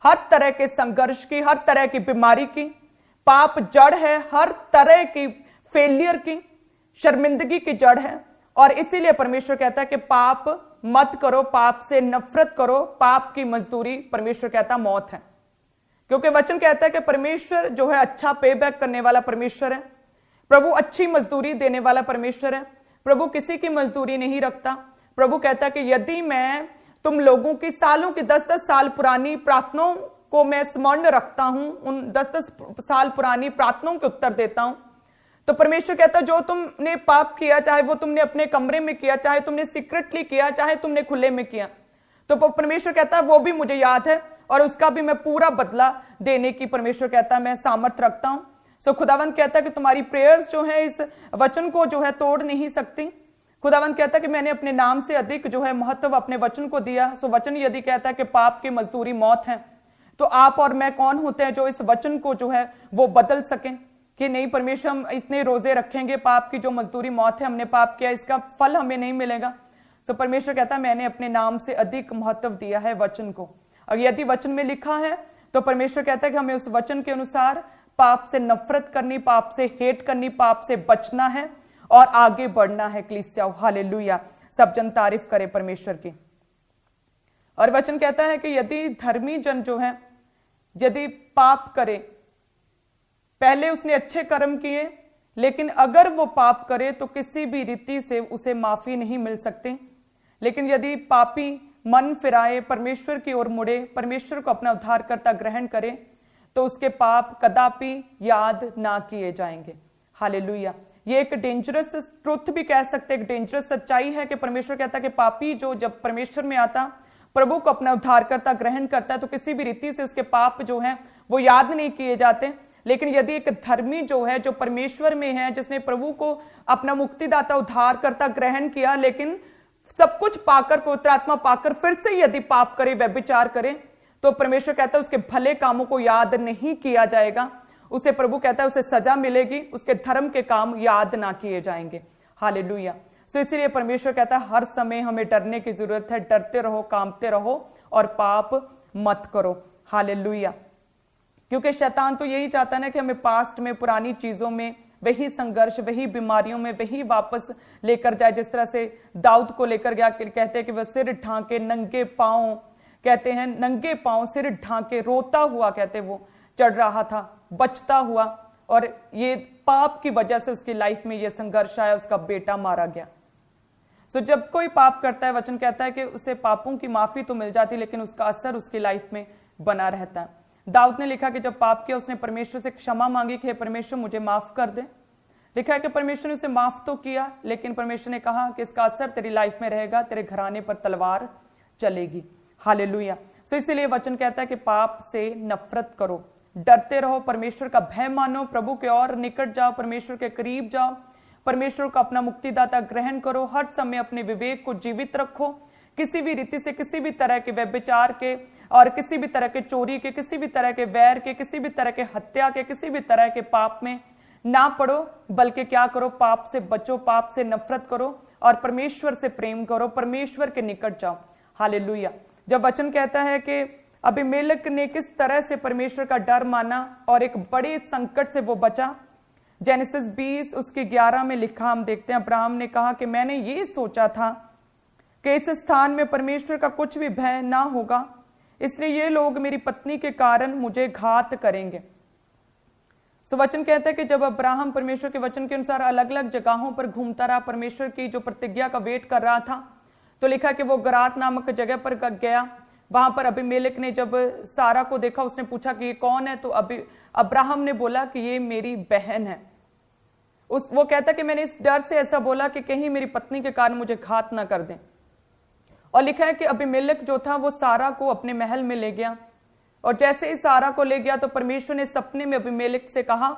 हर तरह के संघर्ष की, हर तरह की बीमारी की। पाप जड़ है हर तरह की फेलियर की, शर्मिंदगी की जड़ है। और इसीलिए परमेश्वर कहता है कि पाप मत करो, पाप से नफरत करो। पाप की मजदूरी परमेश्वर कहता मौत है, क्योंकि वचन कहता है कि परमेश्वर जो है अच्छा पे बैक करने वाला परमेश्वर है। प्रभु अच्छी मजदूरी देने वाला परमेश्वर है। प्रभु किसी की मजदूरी नहीं रखता। प्रभु कहता है कि यदि मैं तुम लोगों की सालों की 10-10 साल पुरानी प्रार्थनाओं को मैं स्मरण रखता हूं, उन 10-10 साल पुरानी प्रार्थनाओं के उत्तर देता हूं, तो परमेश्वर कहता है जो तुमने पाप किया, चाहे वो तुमने अपने कमरे में किया, चाहे तुमने सीक्रेटली किया, चाहे तुमने खुले में किया, तो परमेश्वर कहता है वो भी मुझे याद है और उसका भी मैं पूरा बदला देने की परमेश्वर कहता है मैं सामर्थ रखता हूं। सो खुदावंत कहता है कि तुम्हारी प्रेयर्स जो है इस वचन को जो है तोड़ नहीं सकती। खुदावंत कहता है कि मैंने अपने नाम से अधिक जो है महत्व अपने वचन को दिया। सो वचन यदि कहता है कि पाप की मजदूरी मौत है, तो आप और मैं कौन होते हैं जो इस वचन को जो है वो बदल सकें कि नहीं परमेश्वर हम इतने रोजे रखेंगे, पाप की जो मजदूरी मौत है, हमने पाप किया, इसका फल हमें नहीं मिलेगा। तो परमेश्वर कहता है मैंने अपने नाम से अधिक महत्व दिया है वचन को। और यदि वचन में लिखा है तो परमेश्वर कहता है कि हमें उस वचन के अनुसार पाप से नफरत करनी, पाप से हेट करनी, पाप से बचना है और आगे बढ़ना है। कलीसिया हालेलुया, सब जन तारीफ करे परमेश्वर की। और वचन कहता है कि यदि धर्मी जन जो है यदि पाप करे, पहले उसने अच्छे कर्म किए, लेकिन अगर वो पाप करे तो किसी भी रीति से उसे माफी नहीं मिल सकती। लेकिन यदि पापी मन फिराए, परमेश्वर की ओर मुड़े, परमेश्वर को अपना उद्धारकर्ता ग्रहण करे, तो उसके पाप कदापि याद ना किए जाएंगे। हालेलुया, ये एक डेंजरस ट्रुथ भी कह सकते, एक डेंजरस सच्चाई है कि परमेश्वर कहता है कि पापी जो जब परमेश्वर में आता, प्रभु को अपना उद्धारकर्ता ग्रहण करता है, तो किसी भी रीति से उसके पाप जो है वो याद नहीं किए जाते। लेकिन यदि एक धर्मी जो है, जो परमेश्वर में है, जिसने प्रभु को अपना मुक्तिदाता उद्धारकर्ता ग्रहण किया, लेकिन सब कुछ पाकर, पवित्र आत्मा पाकर फिर से यदि पाप करे, व्यभिचार करे, तो परमेश्वर कहता है उसके भले कामों को याद नहीं किया जाएगा। उसे प्रभु कहता है उसे सजा मिलेगी, उसके धर्म के काम याद ना किए जाएंगे। हालेलुया। सो इसलिए परमेश्वर कहता है हर समय हमें डरने की जरूरत है। डरते रहो, कांपते रहो और पाप मत करो। हालेलुया। क्योंकि शैतान तो यही चाहता है ना कि हमें पास्ट में, पुरानी चीजों में वही संघर्ष, वही बीमारियों में वही वापस लेकर जाए। जिस तरह से दाऊद को लेकर गया, कहते हैं कि वह सिर ढांके नंगे पांव, कहते हैं नंगे पांव सिर ढांके रोता हुआ, कहते वो चढ़ रहा था, बचता हुआ, और ये पाप की वजह से उसकी लाइफ में ये संघर्ष आया, उसका बेटा मारा गया। सो जब कोई पाप करता है, वचन कहता है कि उसे पापों की माफी तो मिल जाती, लेकिन उसका असर उसकी लाइफ में बना रहता है। दाऊद ने लिखा कि जब पाप किया उसने परमेश्वर से क्षमा मांगी कि परमेश्वर मुझे माफ कर दे। लिखा है कि परमेश्वर ने उसे माफ तो किया, लेकिन परमेश्वर ने कहा कि इसका असर तेरी लाइफ में रहेगा, तेरे घराने पर तलवार चलेगी। हालेलुया। सो इसीलिए वचन कहता है कि पाप से नफरत करो, डरते रहो, परमेश्वर का भय मानो, प्रभु के और निकट जाओ, परमेश्वर के करीब जाओ, परमेश्वर को अपना मुक्तिदाता ग्रहण करो। हर समय अपने विवेक को जीवित रखो, किसी भी रीति से, किसी भी तरह के व्यभिचार के और किसी भी तरह के चोरी के, किसी भी तरह के वैर के, किसी भी तरह के हत्या के, किसी भी तरह के पाप में ना पड़ो, बल्कि क्या करो, पाप से बचो, पाप से नफरत करो और परमेश्वर से प्रेम करो, परमेश्वर के निकट जाओ। हालेलुया। जब वचन कहता है कि अबीमेलेक ने किस तरह से परमेश्वर का डर माना और एक बड़े संकट से वो बचा, जेनेसिस 20 उसकी 11 में लिखा हम देखते हैं, अब्राहम ने कहा कि मैंने ये सोचा था कि इस स्थान में परमेश्वर का कुछ भी भय ना होगा, इसलिए ये लोग मेरी पत्नी के कारण मुझे घात करेंगे। सो वचन कहता है कि जब अब्राहम परमेश्वर के वचन के अनुसार अलग अलग जगहों पर घूमता रहा, परमेश्वर की जो प्रतिज्ञा का वेट कर रहा था, तो लिखा कि वो गरात नामक जगह पर गया। वहां पर अबीमेलेक ने जब सारा को देखा, उसने पूछा कि ये कौन है, तो अब्राहम ने बोला कि ये मेरी बहन है। वो कहता कि मैंने इस डर से ऐसा बोला कि कहीं मेरी पत्नी के कारण मुझे घात ना कर दें। और लिखा है कि अबीमेलेक जो था वो सारा को अपने महल में ले गया, और जैसे ही सारा को ले गया तो परमेश्वर ने सपने में अबीमेलेक से कहा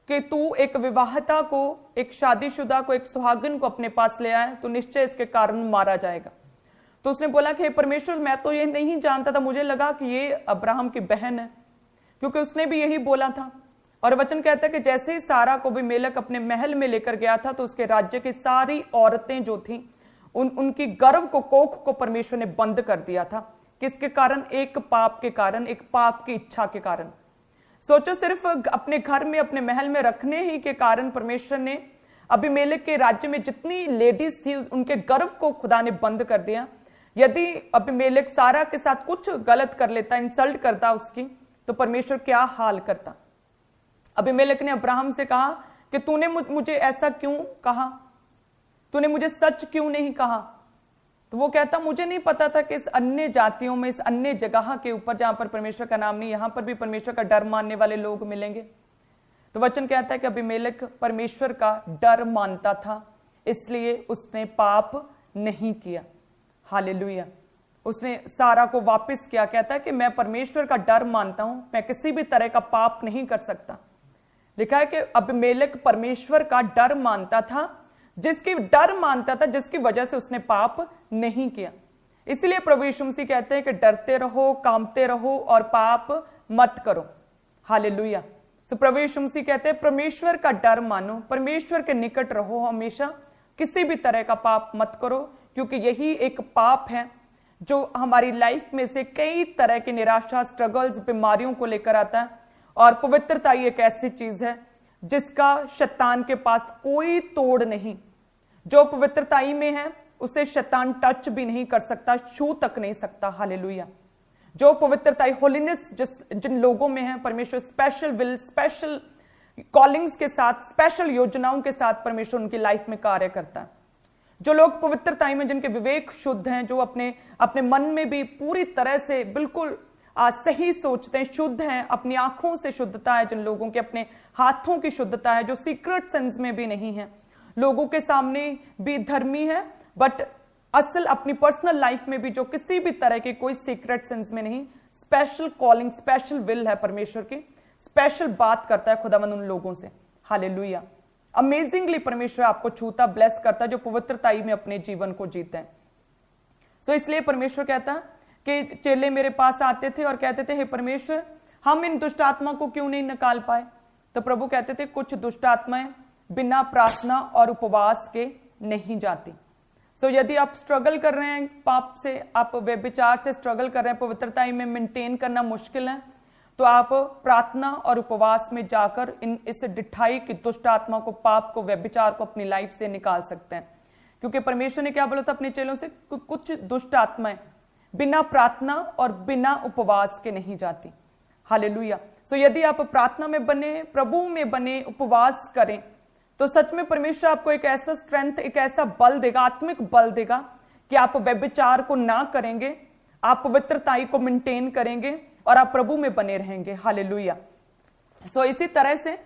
कि तू एक विवाहिता को, एक शादीशुदा को, एक सुहागिन को अपने पास ले आए, तो निश्चय इसके कारण मारा जाएगा। तो उसने बोला कि परमेश्वर मैं तो ये नहीं जानता था, मुझे लगा कि ये अब्राहम की बहन है, क्योंकि उसने भी यही बोला था। और वचन कहता है कि जैसे ही सारा को अबीमेलेक अपने महल में लेकर गया था, तो उसके राज्य की सारी औरतें जो थी उनकी गर्भ को, कोख को परमेश्वर ने बंद कर दिया था। किसके कारण? एक पाप के कारण, एक पाप की इच्छा के कारण। सोचो, सिर्फ अपने घर में, अपने महल में रखने ही के कारण परमेश्वर ने अबीमेलेक के राज्य में जितनी लेडीज थी उनके गर्भ को खुदा ने बंद कर दिया। यदि अबीमेलेक सारा के साथ कुछ गलत कर लेता, इंसल्ट करता उसकी, तो परमेश्वर क्या हाल करता। अबीमेलेक ने अब्राहम से कहा कि तूने मुझे ऐसा क्यों कहा, तूने मुझे सच क्यों नहीं कहा। तो वो कहता मुझे नहीं पता था कि इस अन्य जातियों में, इस अन्य जगह के ऊपर जहां पर परमेश्वर का नाम नहीं, यहां पर भी परमेश्वर का डर मानने वाले लोग मिलेंगे। तो वचन कहता है कि अबीमेलेक परमेश्वर का डर मानता था, इसलिए उसने पाप नहीं किया। हालेलुया। उसने सारा को वापस किया, कहता है कि मैं परमेश्वर का डर मानता हूं, मैं किसी भी तरह का पाप नहीं कर सकता। लिखा है कि अबीमेलेक परमेश्वर का डर मानता था, जिसकी डर मानता था, जिसकी वजह से उसने पाप नहीं किया। इसलिए प्रभु यीशु मसीह कहते हैं कि डरते रहो, कांपते रहो और पाप मत करो। हालेलुया। तो प्रभु यीशु मसीह कहते हैं परमेश्वर का डर मानो, परमेश्वर के निकट रहो, हमेशा किसी भी तरह का पाप मत करो, क्योंकि यही एक पाप है जो हमारी लाइफ में से कई तरह की निराशा, स्ट्रगल्स, बीमारियों को लेकर आता है। और पवित्रता ही एक ऐसी चीज है जिसका शैतान के पास कोई तोड़ नहीं। जो पवित्रताई में है उसे शैतान टच भी नहीं कर सकता, छू तक नहीं सकता। हालेलुया। जो पवित्रताई, होलीनेस जिन लोगों में है, परमेश्वर स्पेशल विल, स्पेशल कॉलिंग्स के साथ, स्पेशल योजनाओं के साथ परमेश्वर उनकी लाइफ में कार्य करता है। जो लोग पवित्रताई में, जिनके विवेक शुद्ध हैं, जो अपने मन में भी पूरी तरह से बिल्कुल सही सोचते हैं, शुद्ध हैं, अपनी आंखों से शुद्धता है जिन लोगों के, अपने हाथों की शुद्धता है, जो सीक्रेट सेंस में भी नहीं है, लोगों के सामने भी धर्मी है बट असल अपनी पर्सनल लाइफ में भी जो किसी भी तरह की कोई सीक्रेट सेंस में नहीं, स्पेशल कॉलिंग, स्पेशल विल है परमेश्वर की, स्पेशल बात करता है खुदावंद उन लोगों से। हालेलुया। अमेजिंगली परमेश्वर आपको छूता, ब्लेस करता है जो पवित्रताई में अपने जीवन को जीते हैं। सो इसलिए परमेश्वर कहता है कि चेले मेरे पास आते थे और कहते थे हे परमेश्वर, हम इन दुष्ट आत्मा को क्यों नहीं निकाल पाए? तो प्रभु कहते थे कुछ दुष्ट आत्माएं बिना प्रार्थना और उपवास के नहीं जाती। सो यदि आप स्ट्रगल कर रहे हैं पाप से, आप व्यभिचार से स्ट्रगल कर रहे हैं, पवित्रताई में मेंटेन करना मुश्किल है, तो आप प्रार्थना और उपवास में जाकर इस डिठाई की दुष्ट आत्मा को, पाप को, व्यभिचार को अपनी लाइफ से निकाल सकते हैं। क्योंकि परमेश्वर ने क्या बोला था अपने चेलों से, कुछ दुष्ट आत्माएं बिना प्रार्थना और बिना उपवास के नहीं जाती। हालेलुया। सो यदि आप प्रार्थना में बने, प्रभु में बने, उपवास करें, तो सच में परमेश्वर आपको एक ऐसा स्ट्रेंथ, एक ऐसा बल देगा, आत्मिक बल देगा कि आप व्यभिचार को ना करेंगे, आप पवित्रताई को मेंटेन करेंगे और आप प्रभु में बने रहेंगे। हालेलुया। सो इसी तरह से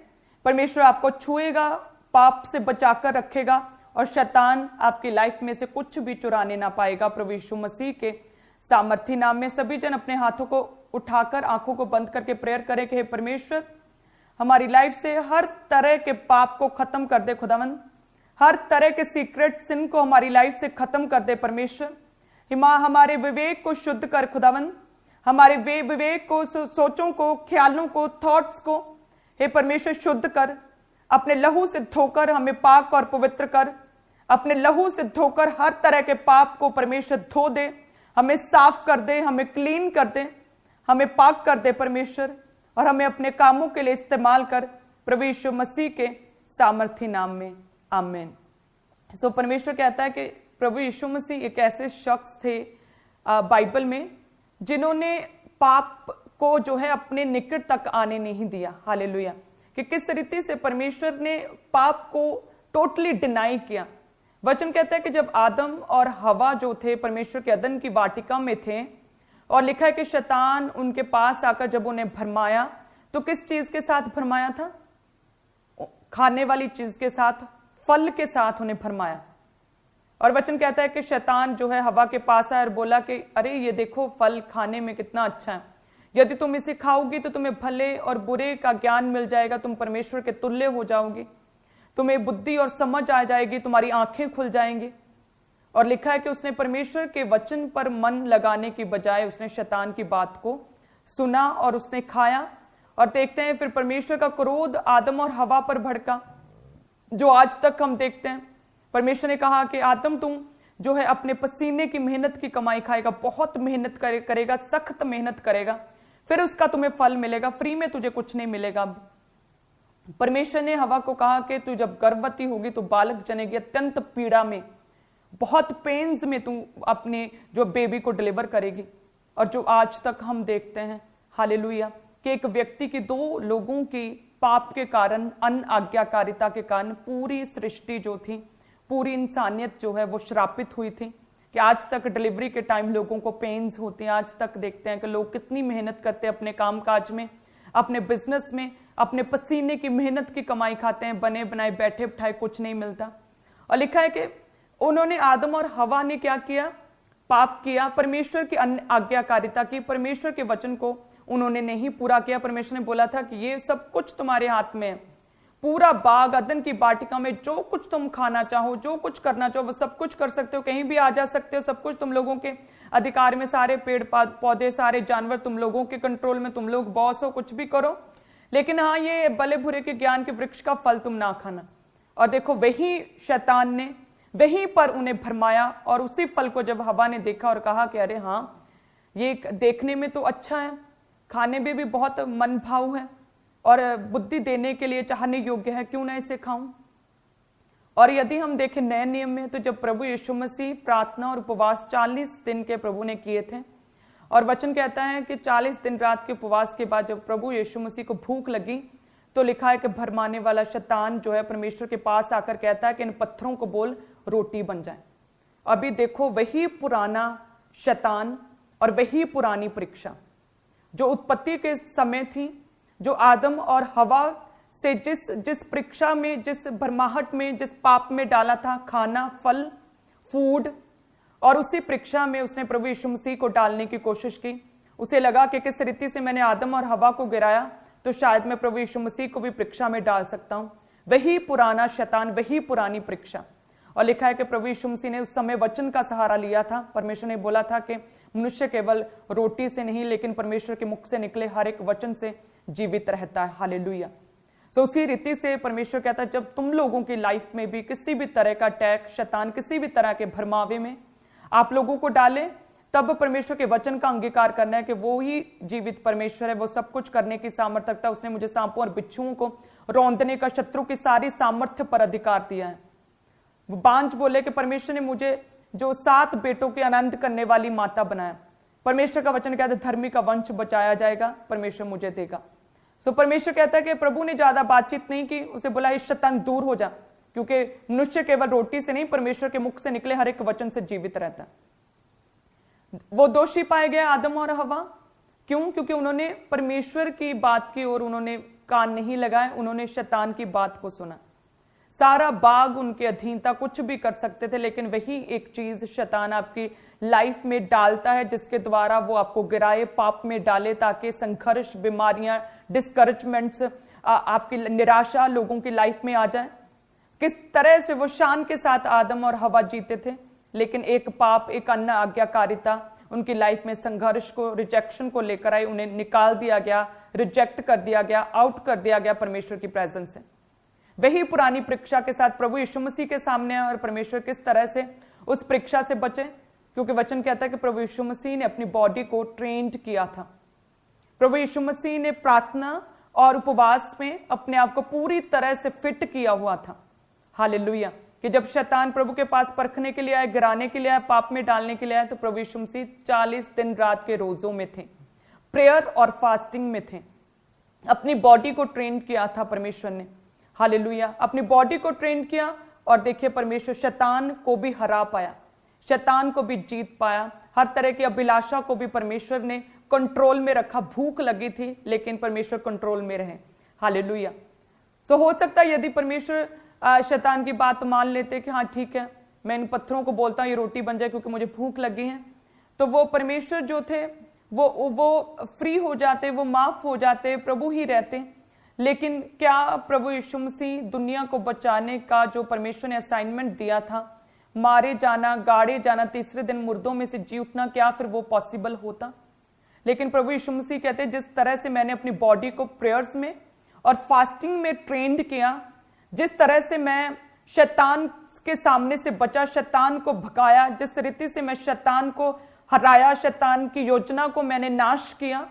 परमेश्वर आपको छुएगा, पाप से बचाकर रखेगा और शैतान आपकी लाइफ में से कुछ भी चुराने ना पाएगा। प्रभु यीशु मसीह के सामर्थी नाम में सभी जन अपने हाथों को उठाकर, आंखों को बंद करके प्रेयर करें कि हे परमेश्वर, हमारी लाइफ से हर तरह के पाप को खत्म कर दे खुदावंद, हर तरह के सीक्रेट सिन को हमारी लाइफ से खत्म कर दे परमेश्वर। हमारे विवेक को शुद्ध कर खुदावंद, हमारे विवेक को, सोचों को, ख्यालों को, थॉट्स को हे परमेश्वर शुद्ध कर, अपने लहू से धोकर हमें पाक और पवित्र कर, अपने लहू से धोकर हर तरह के पाप को परमेश्वर धो दे, हमें साफ कर दे, हमें क्लीन कर दे, हमें पाक कर दे परमेश्वर, और हमें अपने कामों के लिए इस्तेमाल कर, प्रभु यीशु मसीह के सामर्थी नाम में, आमीन। सो परमेश्वर कहता है कि प्रभु यीशु मसीह एक ऐसे शख्स थे बाइबल में जिन्होंने पाप को जो है अपने निकट तक आने नहीं दिया। हालेलुया। कि किस रीति से परमेश्वर ने पाप को टोटली डिनाई किया। वचन कहता है कि जब आदम और हवा जो थे परमेश्वर के अदन की वाटिका में थे, और लिखा है कि शैतान उनके पास आकर जब उन्हें भरमाया, तो किस चीज के साथ भरमाया था? खाने वाली चीज के साथ, फल के साथ उन्हें भरमाया। और वचन कहता है कि शैतान जो है हवा के पास आया और बोला कि अरे ये देखो फल खाने में कितना अच्छा है, यदि तुम इसे खाओगी तो तुम्हें भले और बुरे का ज्ञान मिल जाएगा, तुम परमेश्वर के तुल्य हो जाओगी, तुम्हें बुद्धि और समझ आ जाएगी, तुम्हारी आंखें खुल जाएंगी। और लिखा है कि उसने परमेश्वर के वचन पर मन लगाने की बजाय उसने शैतान की बात को सुना और उसने खाया। और देखते हैं फिर परमेश्वर का क्रोध आदम और हवा पर भड़का, जो आज तक हम देखते हैं। परमेश्वर ने कहा कि आदम तुम जो है अपने पसीने की मेहनत की कमाई खाएगा, बहुत मेहनत करेगा, सख्त मेहनत करेगा, फिर उसका तुम्हें फल मिलेगा, फ्री में तुझे कुछ नहीं मिलेगा। परमेश्वर ने हवा को कहा कि तू जब गर्भवती होगी तो बालक जनेगी, अत्यंत पीड़ा में, बहुत पेन्स में तू अपने जो बेबी को डिलीवर करेगी। और जो आज तक हम देखते हैं हालेलुया कि एक व्यक्ति की, दो लोगों की पाप के कारण, अनाज्ञाकारिता के कारण पूरी सृष्टि जो थी, पूरी इंसानियत जो है वो श्रापित हुई थी। कि आज तक डिलीवरी के टाइम लोगों को पेन्स होती हैं। आज तक देखते हैं कि लोग कितनी मेहनत करते हैं अपने कामकाज में, अपने बिजनेस में, अपने पसीने की मेहनत की कमाई खाते हैं, बने बनाए बैठे बिठाए कुछ नहीं मिलता। और लिखा है कि उन्होंने, आदम और हवा ने क्या किया? पाप किया, परमेश्वर की आज्ञाकारिता की, परमेश्वर के वचन को उन्होंने नहीं पूरा किया। परमेश्वर ने बोला था कि ये सब कुछ तुम्हारे हाथ में है, पूरा बाग अदन की वाटिका में जो कुछ तुम खाना चाहो, जो कुछ करना चाहो, वो सब कुछ कर सकते हो, कहीं भी आ जा सकते हो, सब कुछ तुम लोगों के अधिकार में, सारे पेड़ पौधे, सारे जानवर तुम लोगों के कंट्रोल में, तुम लोग बॉस हो, कुछ भी करो, लेकिन हाँ ये भले बुरे के ज्ञान के वृक्ष का फल तुम ना खाना। और देखो वही शैतान ने वहीं पर उन्हें भरमाया, और उसी फल को जब हवा ने देखा और कहा कि अरे हाँ ये देखने में तो अच्छा है, खाने में भी बहुत मन भाव है और बुद्धि देने के लिए चाहने योग्य है, क्यों ना इसे खाऊं। और यदि हम देखें नए नियम में, तो जब प्रभु यीशु मसीह प्रार्थना और उपवास 40 दिन के प्रभु ने किए थे, और वचन कहता है कि 40 दिन रात के उपवास के बाद जब प्रभु यीशु मसीह को भूख लगी, तो लिखा है कि भरमाने वाला शैतान जो है परमेश्वर के पास आकर कहता है कि इन पत्थरों को बोल रोटी बन जाए। अभी देखो वही पुराना शैतान और वही पुरानी परीक्षा जो उत्पत्ति के समय थी, जो आदम और हवा से जिस परीक्षा में, जिस भरमाहट में, जिस पाप में डाला था, खाना, फल, फूड, और उसी परीक्षा में उसने प्रभु यीशु मसीह को डालने की कोशिश की। उसे लगा कि किस रीति से मैंने आदम और हवा को गिराया, तो शायद मैं प्रभु यीशु मसीह को भी परीक्षा में डाल सकता हूं। वही पुराना शैतान, वही पुरानी परीक्षा। और लिखा है कि प्रभु यीशु मसीह ने उस समय वचन का सहारा लिया था। परमेश्वर ने बोला था कि मनुष्य केवल रोटी से नहीं, लेकिन परमेश्वर के मुख से निकले हर एक वचन से जीवित रहता है। हालेलुया। सो उसी रीति से परमेश्वर कहता है, जब तुम लोगों की लाइफ में भी किसी भी तरह का अटैक, शैतान किसी भी तरह के भरमावे में आप लोगों को डाले, तब परमेश्वर के वचन का अंगीकार करना है कि वो ही जीवित परमेश्वर है, वो सब कुछ करने की सामर्थ्य रखता है। उसने मुझे सांपों और बिच्छुओं को रौंदने का, शत्रु की सारी सामर्थ्य पर अधिकार दिया है। वो बांझ बोले कि परमेश्वर ने मुझे जो 7 बेटों के आनंद करने वाली माता बनाया। परमेश्वर का वचन कहता है धर्मी का वंश बचाया जाएगा, परमेश्वर मुझे देगा। सो परमेश्वर कहता है कि प्रभु ने ज्यादा बातचीत नहीं की, उसे बोला इस शैतान दूर हो जा, क्योंकि मनुष्य केवल रोटी से नहीं, परमेश्वर के मुख से निकले हर एक वचन से जीवित रहता है। वो दोषी पाए गए आदम और हवा, क्यों? क्योंकि उन्होंने परमेश्वर की बात की और उन्होंने कान नहीं लगाए, उन्होंने शैतान की बात को सुना। सारा बाग उनके अधीन था, कुछ भी कर सकते थे, लेकिन वही एक चीज शैतान आपकी लाइफ में डालता है जिसके द्वारा वो आपको गिराए, पाप में डाले, ताकि संघर्ष, बीमारियां, डिस्करेजमेंट्स, आपकी निराशा लोगों की लाइफ में आ जाए। किस तरह से वो शान के साथ आदम और हवा जीते थे, लेकिन एक पाप, एक अन्य आज्ञाकारिता उनकी लाइफ में संघर्ष को, रिजेक्शन को लेकर आई। उन्हें निकाल दिया गया, रिजेक्ट कर दिया गया, आउट कर दिया गया परमेश्वर की प्रेजेंस से। वही पुरानी परीक्षा के साथ प्रभु यीशु मसीह के सामने है, और परमेश्वर किस तरह से उस परीक्षा से बचे, क्योंकि वचन कहता है कि प्रभु यीशु मसीह ने अपनी बॉडी को ट्रेंड किया था। प्रभु यीशु मसीह ने प्रार्थना और उपवास में अपने आप को पूरी तरह से फिट किया हुआ था। हालेलुया। कि जब शैतान प्रभु के पास परखने के लिए आए, गिराने के लिए आए, पाप में डालने के लिए आए, तो प्रभु यीशु मसीह 40 दिन रात के रोजों में थे, प्रेयर और फास्टिंग में थे। अपनी बॉडी को ट्रेन किया था परमेश्वर ने। हालेलुया। अपनी बॉडी को ट्रेन किया, और देखिए परमेश्वर शैतान को भी हरा पाया, शैतान को भी जीत पाया। हर तरह की अभिलाषा को भी परमेश्वर ने कंट्रोल में रखा। भूख लगी थी, लेकिन परमेश्वर कंट्रोल में रहे। हालेलुया। सो हो सकता है यदि परमेश्वर शैतान की बात मान लेते कि हाँ ठीक है, मैं इन पत्थरों को बोलता हूं ये रोटी बन जाए क्योंकि मुझे भूख लगी है, तो वो परमेश्वर जो थे वो फ्री हो जाते, वो माफ हो जाते, प्रभु ही रहते। लेकिन क्या प्रभु यीशु मसीह दुनिया को बचाने का जो परमेश्वर ने असाइनमेंट दिया था, मारे जाना, गाड़े जाना, तीसरे दिन मुर्दों में से जी उठना, क्या फिर वो पॉसिबल होता? लेकिन प्रभु यीशु मसीह कहते हैं जिस तरह से मैंने अपनी बॉडी को प्रेयर्स में और फास्टिंग में ट्रेंड किया, जिस तरह से मैं शैतान के सामने से बचा, शैतान को भगाया, जिस रीति से मैं शैतान को हराया, शैतान की योजना को मैंने नाश किया।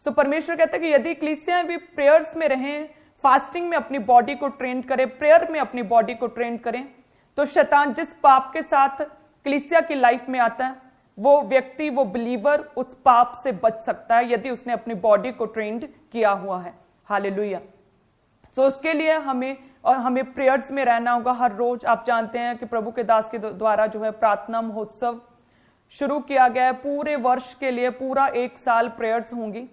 सो परमेश्वर कहता है कि यदि कलीसियां भी प्रेयर्स में रहें, फास्टिंग में अपनी बॉडी को ट्रेन करें, प्रेयर में अपनी बॉडी को ट्रेन करें, तो शैतान जिस पाप के साथ कलीसिया की लाइफ में आता है, वो व्यक्ति, वो बिलीवर उस पाप से बच सकता है यदि उसने अपनी बॉडी को ट्रेंड किया हुआ है। हालेलुया। सो उसके लिए हमें प्रेयर्स में रहना होगा हर रोज। आप जानते हैं कि प्रभु के दास के द्वारा जो है प्रार्थना महोत्सव शुरू किया गया है। पूरे वर्ष के लिए पूरा 1 साल प्रेयर्स होंगी।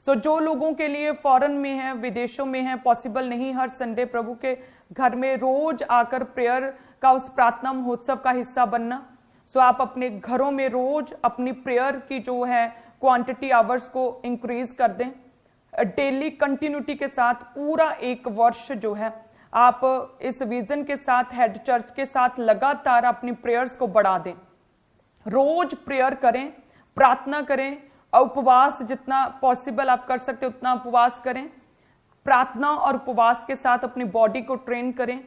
सो जो लोगों के लिए फॉरेन में है, विदेशों में है, पॉसिबल नहीं हर संडे प्रभु के घर में रोज आकर प्रेयर का, उस प्रार्थना महोत्सव का हिस्सा बनना, सो आप अपने घरों में रोज अपनी प्रेयर की जो है क्वांटिटी, आवर्स को इंक्रीज कर दें। डेली कंटिन्यूटी के साथ पूरा 1 वर्ष जो है आप इस विजन के साथ, हेड चर्च के साथ लगातार अपनी प्रेयर्स को बढ़ा दें। रोज प्रेयर करें, प्रार्थना करें, उपवास जितना पॉसिबल आप कर सकते उतना उपवास करें। प्रार्थना और उपवास के साथ अपनी बॉडी को ट्रेन करें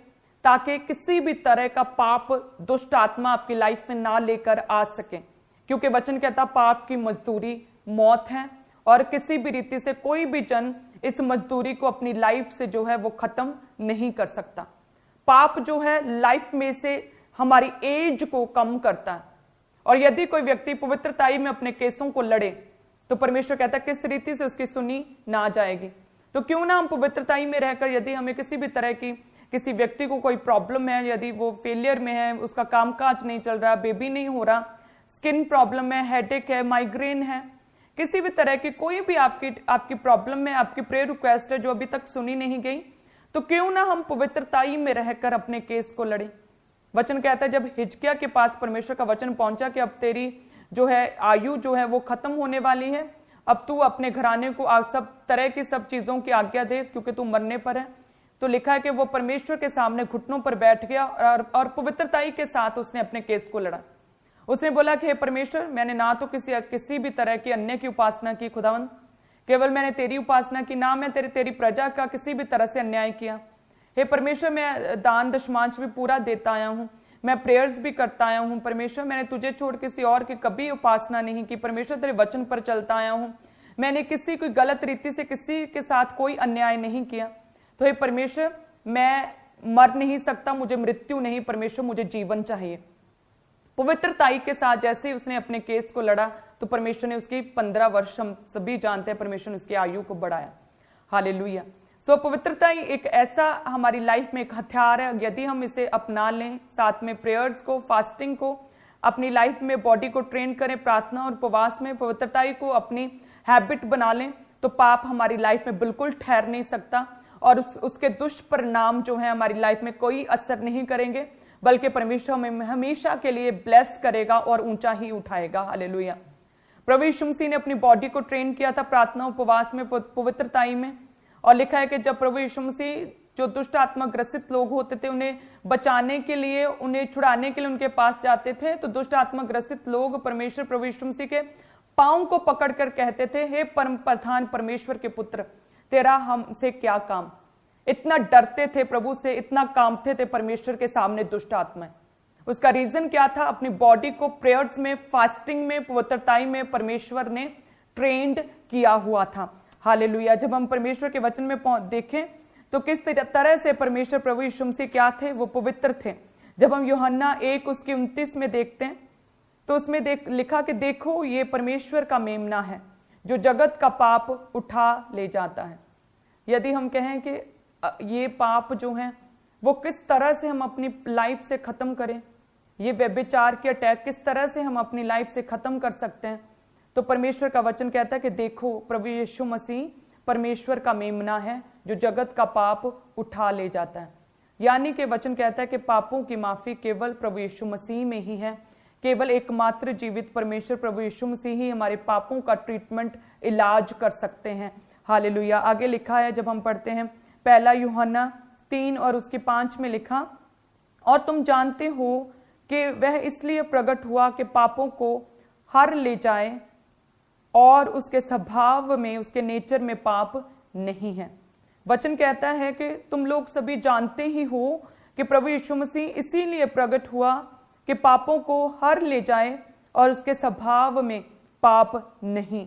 ताकि किसी भी तरह का पाप, दुष्ट आत्मा आपकी लाइफ में ना लेकर आ सके, क्योंकि वचन कहता पाप की मजदूरी मौत है और किसी भी रीति से कोई भी जन इस मजदूरी को अपनी लाइफ से जो है वो खत्म नहीं कर सकता। पाप जो है लाइफ में से हमारी एज को कम करता है, और यदि कोई व्यक्ति पवित्रताई में अपने केसों को लड़े तो परमेश्वर कहता है किस रीति से उसकी सुनी ना जाएगी। तो क्यों ना हम पवित्रताई में रहकर, यदि हमें किसी भी तरह की, किसी व्यक्ति को कोई प्रॉब्लम है, यदि वो फेलियर में है, उसका कामकाज नहीं चल रहा, बेबी नहीं हो रहा, स्किन प्रॉब्लम है, हेडेक है, माइग्रेन है, किसी भी तरह की कोई भी आपकी प्रॉब्लम है, आपकी प्रेयर रिक्वेस्ट है जो अभी तक सुनी नहीं गई, तो क्यों ना हम पवित्रताई में रहकर अपने केस को लड़े। वचन कहता है जब हिजकिय्याह के पास परमेश्वर का वचन पहुंचा कि अब तेरी जो है आयु जो है वो खत्म होने वाली है, अब तू अपने घराने को सब तरह की सब चीजों की आज्ञा दे क्योंकि तू मरने पर है, तो लिखा है कि वो परमेश्वर के सामने घुटनों पर बैठ गया और पवित्रताई के साथ उसने अपने केस को लड़ा। उसने बोला कि हे परमेश्वर, मैंने ना तो किसी भी तरह की अन्य की उपासना की खुदावंद, केवल मैंने तेरी उपासना की, ना मैं तेरी प्रजा का किसी भी तरह से अन्याय किया। हे परमेश्वर, मैं दान दशमांश भी पूरा देता आया हूं, मैं प्रेयर्स भी करता आया हूं। परमेश्वर, मैंने तुझे छोड़ किसी और की कभी उपासना नहीं की। परमेश्वर, तेरे वचन पर चलता आया हूं, मैंने किसी कोई गलत रीति से किसी के साथ कोई अन्याय नहीं किया। तो हे परमेश्वर, मैं मर नहीं सकता, मुझे मृत्यु नहीं, परमेश्वर मुझे जीवन चाहिए। पवित्रताई के साथ जैसे ही उसने अपने केस को लड़ा तो परमेश्वर ने उसकी 15 वर्ष, हम सभी जानते हैं, परमेश्वर ने उसकी आयु को बढ़ाया। हालेलुया। सो पवित्रताई एक ऐसा हमारी लाइफ में एक हथियार है, यदि हम इसे अपना लें, साथ में प्रेयर्स को, फास्टिंग को अपनी लाइफ में, बॉडी को ट्रेन करें, प्रार्थना और उपवास में पवित्रताई को अपनी हैबिट बना लें, तो पाप हमारी लाइफ में बिल्कुल ठहर नहीं सकता और उसके दुष्परिणाम जो है हमारी लाइफ में कोई असर नहीं करेंगे, बल्कि परमेश्वर हमें हमेशा के लिए ब्लेस करेगा और ऊंचा ही उठाएगा। हालेलुया। प्रभु यीशु मसीह ने अपनी बॉडी को ट्रेन किया था प्रार्थना, उपवास में, पवित्रताई में, और लिखा है कि जब प्रभु यीशु मसीह जो दुष्ट आत्मा ग्रसित लोग होते थे उन्हें बचाने के लिए, उन्हें छुड़ाने के लिए उनके पास जाते थे, तो दुष्ट आत्मा ग्रसित लोग परमेश्वर प्रभु यीशु मसीह के पांव को पकड़कर कहते थे, हे परम प्रधान परमेश्वर के पुत्र, तेरा हमसे क्या काम। इतना डरते थे प्रभु से, इतना कांपते थे परमेश्वर के सामने दुष्ट आत्मा। उसका रीजन क्या था? अपनी बॉडी को प्रेयर्स में, फास्टिंग में, पवित्रताई में परमेश्वर ने ट्रेंड किया हुआ था। हालेलुया। जब हम परमेश्वर के वचन में देखें तो किस तरह से परमेश्वर प्रभु यीशु मसीह क्या थे, वो पवित्र थे। जब हम यूहन्ना 1:29 में देखते हैं तो उसमें लिखा कि देखो ये परमेश्वर का मेमना है जो जगत का पाप उठा ले जाता है। यदि हम कहें कि ये पाप जो है वो किस तरह से हम अपनी लाइफ से खत्म करें, ये व्यभिचार के अटैक किस तरह से हम अपनी लाइफ से खत्म कर सकते हैं, तो परमेश्वर का वचन कहता है कि देखो प्रभु यीशु मसीह परमेश्वर का मेमना है जो जगत का पाप उठा ले जाता है। यानी कि वचन कहता है कि पापों की माफी केवल प्रभु यीशु मसीह में ही है। केवल एकमात्र जीवित परमेश्वर प्रभु यीशु मसीह ही हमारे पापों का ट्रीटमेंट, इलाज कर सकते हैं। हालेलुया। आगे लिखा है, जब हम पढ़ते हैं 1 यूहन्ना 3 और उसके 5 में लिखा, और तुम जानते हो कि वह इसलिए प्रकट हुआ कि पापों को हर ले जाए और उसके स्वभाव में, उसके नेचर में पाप नहीं है। वचन कहता है कि तुम लोग सभी जानते ही हो कि प्रभु यीशु मसीह इसीलिए प्रकट हुआ कि पापों को हर ले जाए और उसके स्वभाव में पाप नहीं।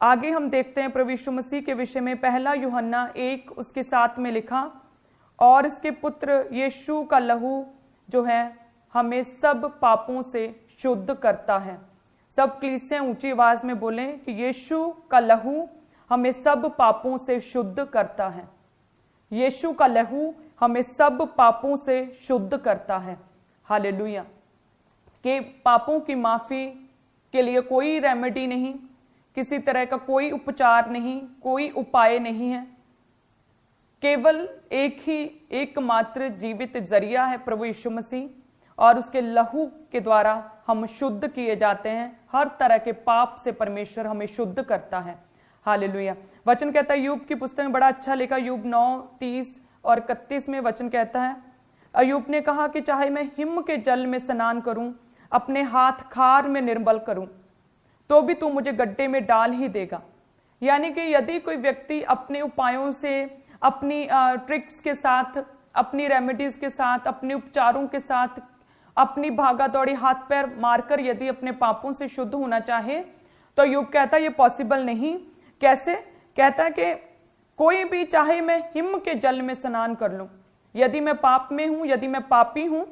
आगे हम देखते हैं प्रभु यीशु मसीह के विषय में 1 यूहन्ना 1 उसके 7 में लिखा, और इसके पुत्र यीशु का लहू जो है हमें सब पापों से शुद्ध करता है। सब कलीसियां ऊंची आवाज में बोलें कि यीशु का लहू हमें सब पापों से शुद्ध करता है। यीशु का लहू हमें सब पापों से शुद्ध करता है। हालेलुया। कि पापों की माफी के लिए कोई रेमेडी नहीं, किसी तरह का कोई उपचार नहीं, कोई उपाय नहीं है। केवल एकमात्र जीवित जरिया है प्रभु यीशु मसीह, और उसके लहू के द्वारा हम शुद्ध किए जाते हैं। हर तरह के पाप से परमेश्वर हमें शुद्ध करता है। हालेलुया। वचन कहता है, यूब की पुस्तक में बड़ा अच्छा लिखा, यूब 9:30 और 31 में वचन कहता है, अय्यूब ने कहा कि चाहे मैं हिम के जल में स्नान करूं, अपने हाथ खार में निर्मल करूं, तो भी तू मुझे गड्ढे में डाल ही देगा। यानी कि यदि कोई व्यक्ति अपने उपायों से, अपनी ट्रिक्स के साथ, अपनी रेमेडीज के साथ, अपने उपचारों के साथ, अपनी भागा दौड़ी हाथ पैर मारकर यदि अपने पापों से शुद्ध होना चाहे, तो अय्यूब कहता है ये पॉसिबल नहीं। कैसे? कहता है कि कोई भी, चाहे मैं हिम के जल में स्नान कर लूं, यदि मैं पाप में हूं, यदि मैं पापी हूं,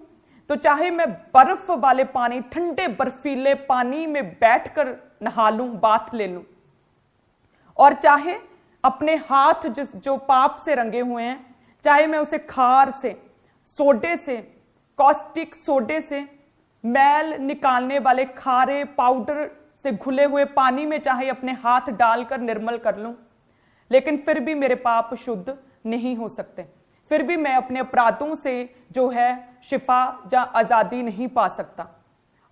तो चाहे मैं बर्फ वाले पानी, ठंडे बर्फीले पानी में बैठकर नहा लूं, बाथ ले लूं, और चाहे अपने हाथ जो पाप से रंगे हुए हैं, चाहे मैं उसे खार से, सोडे से, कॉस्टिक सोडे से, मैल निकालने वाले खारे पाउडर से घुले हुए पानी में चाहे अपने हाथ डालकर निर्मल कर लूं, लेकिन फिर भी मेरे पाप शुद्ध नहीं हो सकते, फिर भी मैं अपने अपराधों से जो है शिफा या आजादी नहीं पा सकता।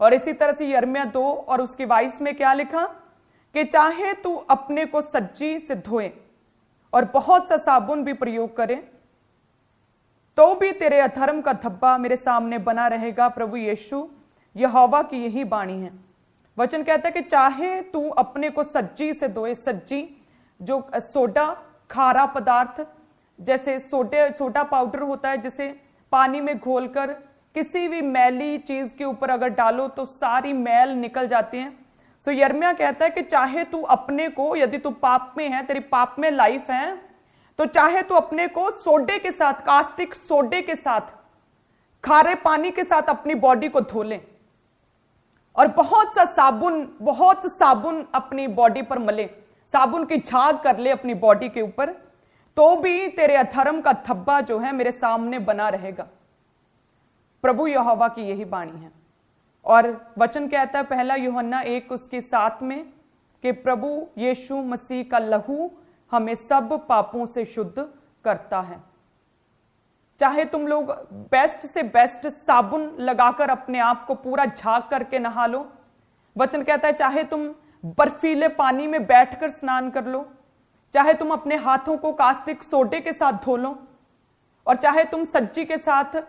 और इसी तरह से यिर्मयाह 2 और उसके 22 में क्या लिखा कि चाहे तू अपने को सज्जी से धोए और बहुत सा साबुन भी प्रयोग करे, तो भी तेरे अधर्म का धब्बा मेरे सामने बना रहेगा। प्रभु यीशु यहोवा की यही वाणी है। वचन कहता है कि चाहे तू अपने को सज्जी से धोए। सज्जी जो सोडा, खारा पदार्थ, जैसे सोडा पाउडर होता है, जिसे पानी में घोलकर किसी भी मैली चीज के ऊपर अगर डालो तो सारी मैल निकल जाती है। सो यिर्मयाह कहता है कि चाहे तू अपने को, यदि तू पाप में है, तेरी पाप में लाइफ है, तो चाहे तू अपने को सोडे के साथ, कास्टिक सोडे के साथ, खारे पानी के साथ अपनी बॉडी को धो ले और बहुत साबुन अपनी बॉडी पर मले, साबुन की झाग कर ले अपनी बॉडी के ऊपर, तो भी तेरे अधर्म का धब्बा जो है मेरे सामने बना रहेगा। प्रभु यहोवा की यही वाणी है। और वचन कहता है 1 यूहन्ना 1 उसके 7 में कि प्रभु यीशु मसीह का लहू हमें सब पापों से शुद्ध करता है। चाहे तुम लोग बेस्ट से बेस्ट साबुन लगाकर अपने आप को पूरा झाग करके नहा लो, वचन कहता है चाहे तुम बर्फीले पानी में बैठकर स्नान कर लो, चाहे तुम अपने हाथों को कास्टिक सोडे के साथ धो लो, और चाहे तुम सज्जी के साथ,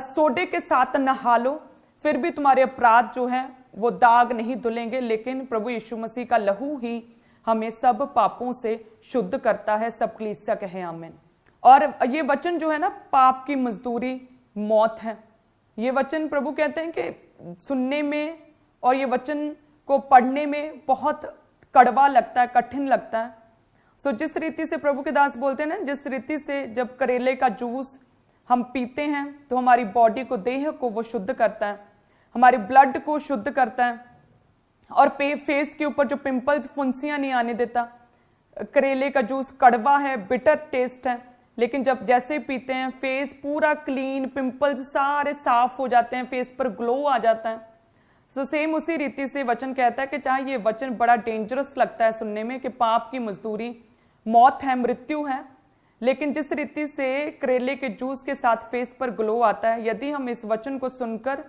सोडे के साथ नहा लो, फिर भी तुम्हारे अपराध जो है वो दाग नहीं धुलेंगे। लेकिन प्रभु यीशु मसीह का लहू ही हमें सब पापों से शुद्ध करता है। सब कलीसिया कहे आमीन। और ये वचन जो है ना, पाप की मजदूरी मौत है। ये वचन प्रभु कहते हैं कि सुनने में और ये वचन को पढ़ने में बहुत कड़वा लगता है, कठिन लगता है। सो जिस रीति से प्रभु के दास बोलते हैं ना, जिस रीति से जब करेले का जूस हम पीते हैं तो हमारी बॉडी को, देह को वो शुद्ध करता है, हमारे ब्लड को शुद्ध करता है, और फेस के ऊपर जो पिंपल्स, फुंसियां नहीं आने देता। करेले का जूस कड़वा है, बिटर टेस्ट है, लेकिन जब जैसे पीते हैं फेस पूरा क्लीन, पिंपल्स सारे साफ हो जाते हैं, फेस पर ग्लो आ जाता है। सो सेम उसी रीति से वचन कहता है कि चाहे ये वचन बड़ा डेंजरस लगता है सुनने में कि पाप की मजदूरी मौत है, मृत्यु है, लेकिन जिस रीति से करेले के जूस के साथ फेस पर ग्लो आता है, यदि हम इस वचन को सुनकर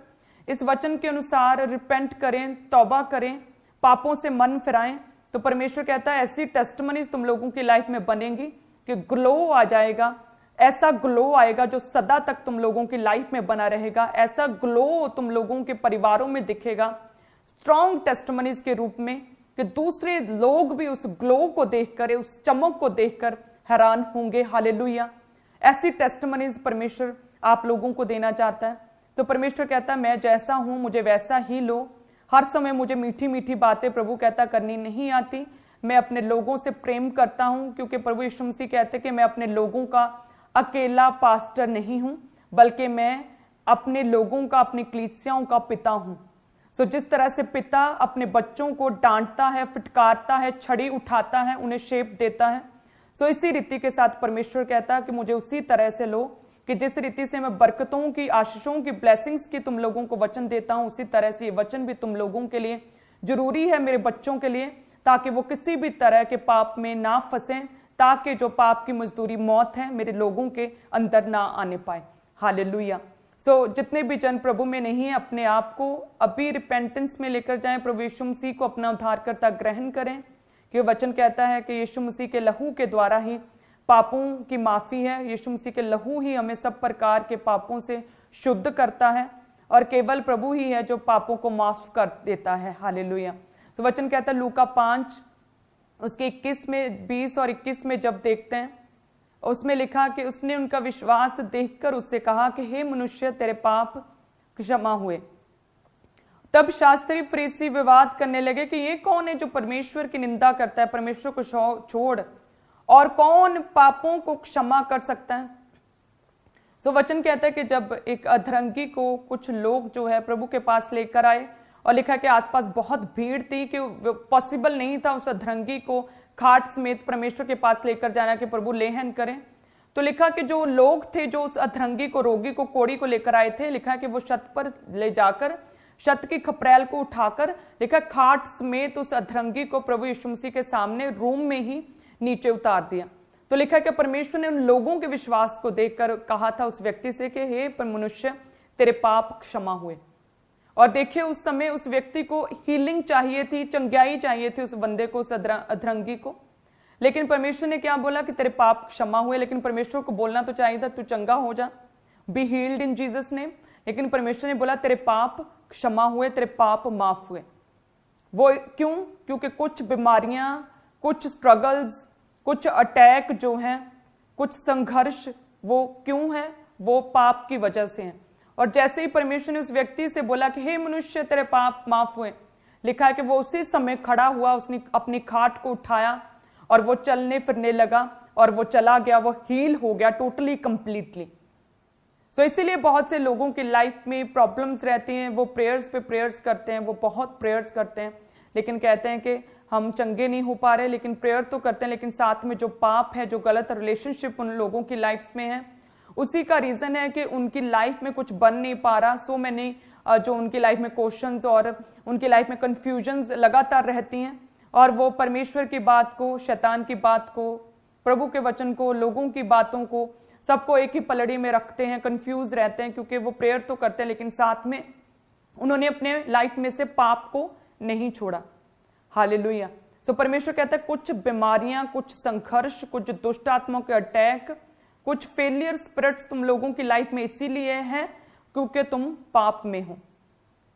इस वचन के अनुसार रिपेंट करें, तौबा करें, पापों से मन फिराएं, तो परमेश्वर कहता है ऐसी टेस्टमनीज तुम लोगों की लाइफ में बनेंगी कि ग्लो आ जाएगा। ऐसा ग्लो आएगा जो सदा तक तुम लोगों की लाइफ में बना रहेगा। ऐसा ग्लो तुम लोगों के परिवारों में दिखेगा, स्ट्रॉन्ग टेस्टमनीज के रूप में, कि दूसरे लोग भी उस ग्लो को देखकर, उस चमक को देखकर हैरान होंगे। हालेलुया। ऐसी टेस्टमनीज परमेश्वर आप लोगों को देना चाहता है। तो परमेश्वर कहता है मैं जैसा हूं मुझे वैसा ही लो। हर समय मुझे मीठी मीठी बातें, प्रभु कहता, करनी नहीं आती। मैं अपने लोगों से प्रेम करता हूं, क्योंकि प्रभु यीशु मसीह कहते कि मैं अपने लोगों का अकेला पास्टर नहीं हूं, बल्कि मैं अपने लोगों का, अपनी कलीसियाओं का पिता हूं। सो जिस तरह से पिता अपने बच्चों को डांटता है, फटकारता है, छड़ी उठाता है, उन्हें शेप देता है, सो इसी रीति के साथ परमेश्वर कहता है कि मुझे उसी तरह से लो, कि जिस रीति से मैं बरकतों की, आशीषों की, ब्लेसिंग्स की तुम लोगों को वचन देता हूं, उसी तरह से ये वचन भी तुम लोगों के लिए जरूरी है, मेरे बच्चों के लिए, ताकि वो किसी भी तरह के पाप में ना फंसें, ताकि जो पाप की मजदूरी मौत है मेरे लोगों के अंदर ना आने पाए। हालेलुया। सो जितने भी जन प्रभु में नहीं है, अपने आप को अभी रिपेंटेंस में लेकर जाएं, प्रभु यीशु मसीह को अपना उद्धारकर्ता ग्रहण करें, कि वचन कहता है कि यीशु मसीह के लहू के द्वारा ही पापों की माफी है। यीशु मसीह के लहू ही हमें सब प्रकार के पापों से शुद्ध करता है और केवल प्रभु ही है जो पापों को माफ कर देता है। हालेलुया। तो वचन कहता है लूका 5 उसके 21 में 20 और 21 में जब देखते हैं उसमें लिखा कि उसने उनका विश्वास देखकर उससे कहा कि हे मनुष्य तेरे पाप क्षमा हुए। तब शास्त्री फरीसी विवाद करने लगे कि ये कौन है जो परमेश्वर की निंदा करता है, परमेश्वर को छोड़ और कौन पापों को क्षमा कर सकता है। सो वचन कहता है कि जब एक अधरंगी को कुछ लोग जो है प्रभु के पास लेकर आए और लिखा कि आसपास बहुत भीड़ थी कि पॉसिबल नहीं था उस अधरंगी को खाट समेत परमेश्वर के पास लेकर जाना कि प्रभु लेहन करें। तो लिखा कि जो लोग थे जो उस अधरंगी को, रोगी को, कोड़ी को लेकर आए थे, लिखा कि वो छत पर ले जाकर छत की खपरेल को उठाकर लिखा खाट समेत उस अधरंगी को प्रभु यीशु मसीह के सामने रूम में ही नीचे उतार दिया। तो लिखा कि परमेश्वर ने उन लोगों के विश्वास को देखकर कहा था उस व्यक्ति से कि हे मनुष्य तेरे पाप क्षमा हुए। और देखिए उस समय उस व्यक्ति को हीलिंग चाहिए थी, चंगाई चाहिए थी उस बंदे को, उस अधरंगी को, लेकिन परमेश्वर ने क्या बोला कि तेरे पाप क्षमा हुए। लेकिन परमेश्वर को बोलना तो चाहिए था तू चंगा हो जा, be healed in Jesus name, लेकिन परमेश्वर ने बोला तेरे पाप क्षमा हुए, तेरे पाप माफ हुए। वो क्यों? क्योंकि कुछ बीमारियां, कुछ स्ट्रगल्स, कुछ अटैक जो हैं, कुछ संघर्ष, वो क्यों है? वो पाप की वजह से हैं। और जैसे ही परमेश्वर ने उस व्यक्ति से बोला कि हे मनुष्य तेरे पाप माफ हुए, लिखा है कि वो उसी समय खड़ा हुआ, उसने अपनी खाट को उठाया और वो चलने फिरने लगा और वो चला गया, वो हील हो गया टोटली कंप्लीटली। सो इसीलिए बहुत से लोगों की लाइफ में प्रॉब्लम्स रहती हैं, वो प्रेयर्स पे प्रेयर्स करते हैं, वो बहुत प्रेयर्स करते हैं, लेकिन कहते हैं कि हम चंगे नहीं हो पा रहे, लेकिन प्रेयर तो करते हैं, लेकिन साथ में जो पाप है, जो गलत रिलेशनशिप उन लोगों की लाइफ में है, उसी का रीजन है कि उनकी लाइफ में कुछ बन नहीं पा रहा। सो मैंने जो उनकी लाइफ में क्वेश्चंस और उनकी लाइफ में कंफ्यूजन्स लगातार रहती हैं और वो परमेश्वर की बात को, शैतान की बात को, प्रभु के वचन को, लोगों की बातों को, सबको एक ही पलड़ी में रखते हैं, कंफ्यूज रहते हैं, क्योंकि वो प्रेयर तो करते हैं लेकिन साथ में उन्होंने अपने लाइफ में से पाप को नहीं छोड़ा। हालेलुया। सो परमेश्वर कहता है कुछ बीमारियां, कुछ संघर्ष, कुछ दुष्ट आत्माओं के अटैक, कुछ फेलियर स्पिरिट्स तुम लोगों की लाइफ में इसीलिए हैं क्योंकि तुम पाप में हो।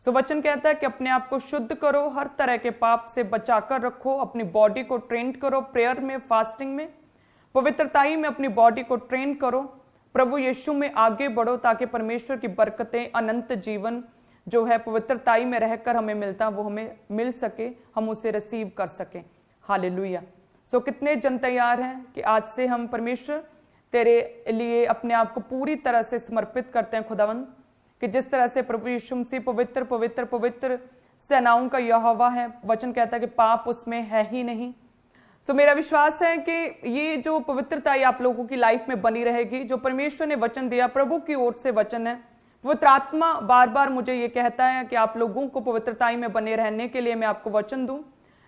सो वचन कहता है कि अपने आप को शुद्ध करो, हर तरह के पाप से बचाकर रखो, अपनी बॉडी को ट्रेन करो प्रेयर में, फास्टिंग में, पवित्रताई में अपनी बॉडी को ट्रेन करो, प्रभु यीशु में आगे बढ़ो ताकि परमेश्वर की बरकतें, अनंत जीवन जो है पवित्रताई में रहकर हमें मिलता, वो हमें मिल सके, हम उसे रिसीव कर सके। हालेलुया। सो कितने जन तैयार हैं कि आज से हम परमेश्वर तेरे लिए अपने आप को पूरी तरह से समर्पित करते हैं खुदावंद, कि जिस तरह से प्रभु यीशु मसीह पवित्र पवित्र पवित्र सेनाओं का यहोवा है, वचन कहता है कि पाप उसमें है ही नहीं। तो मेरा विश्वास है कि ये जो पवित्रता आप लोगों की लाइफ में बनी रहेगी, जो परमेश्वर ने वचन दिया, प्रभु की ओर से वचन है, पवित्र आत्मा बार बार मुझे ये कहता है कि आप लोगों को पवित्रताई में बने रहने के लिए मैं आपको वचन दूं।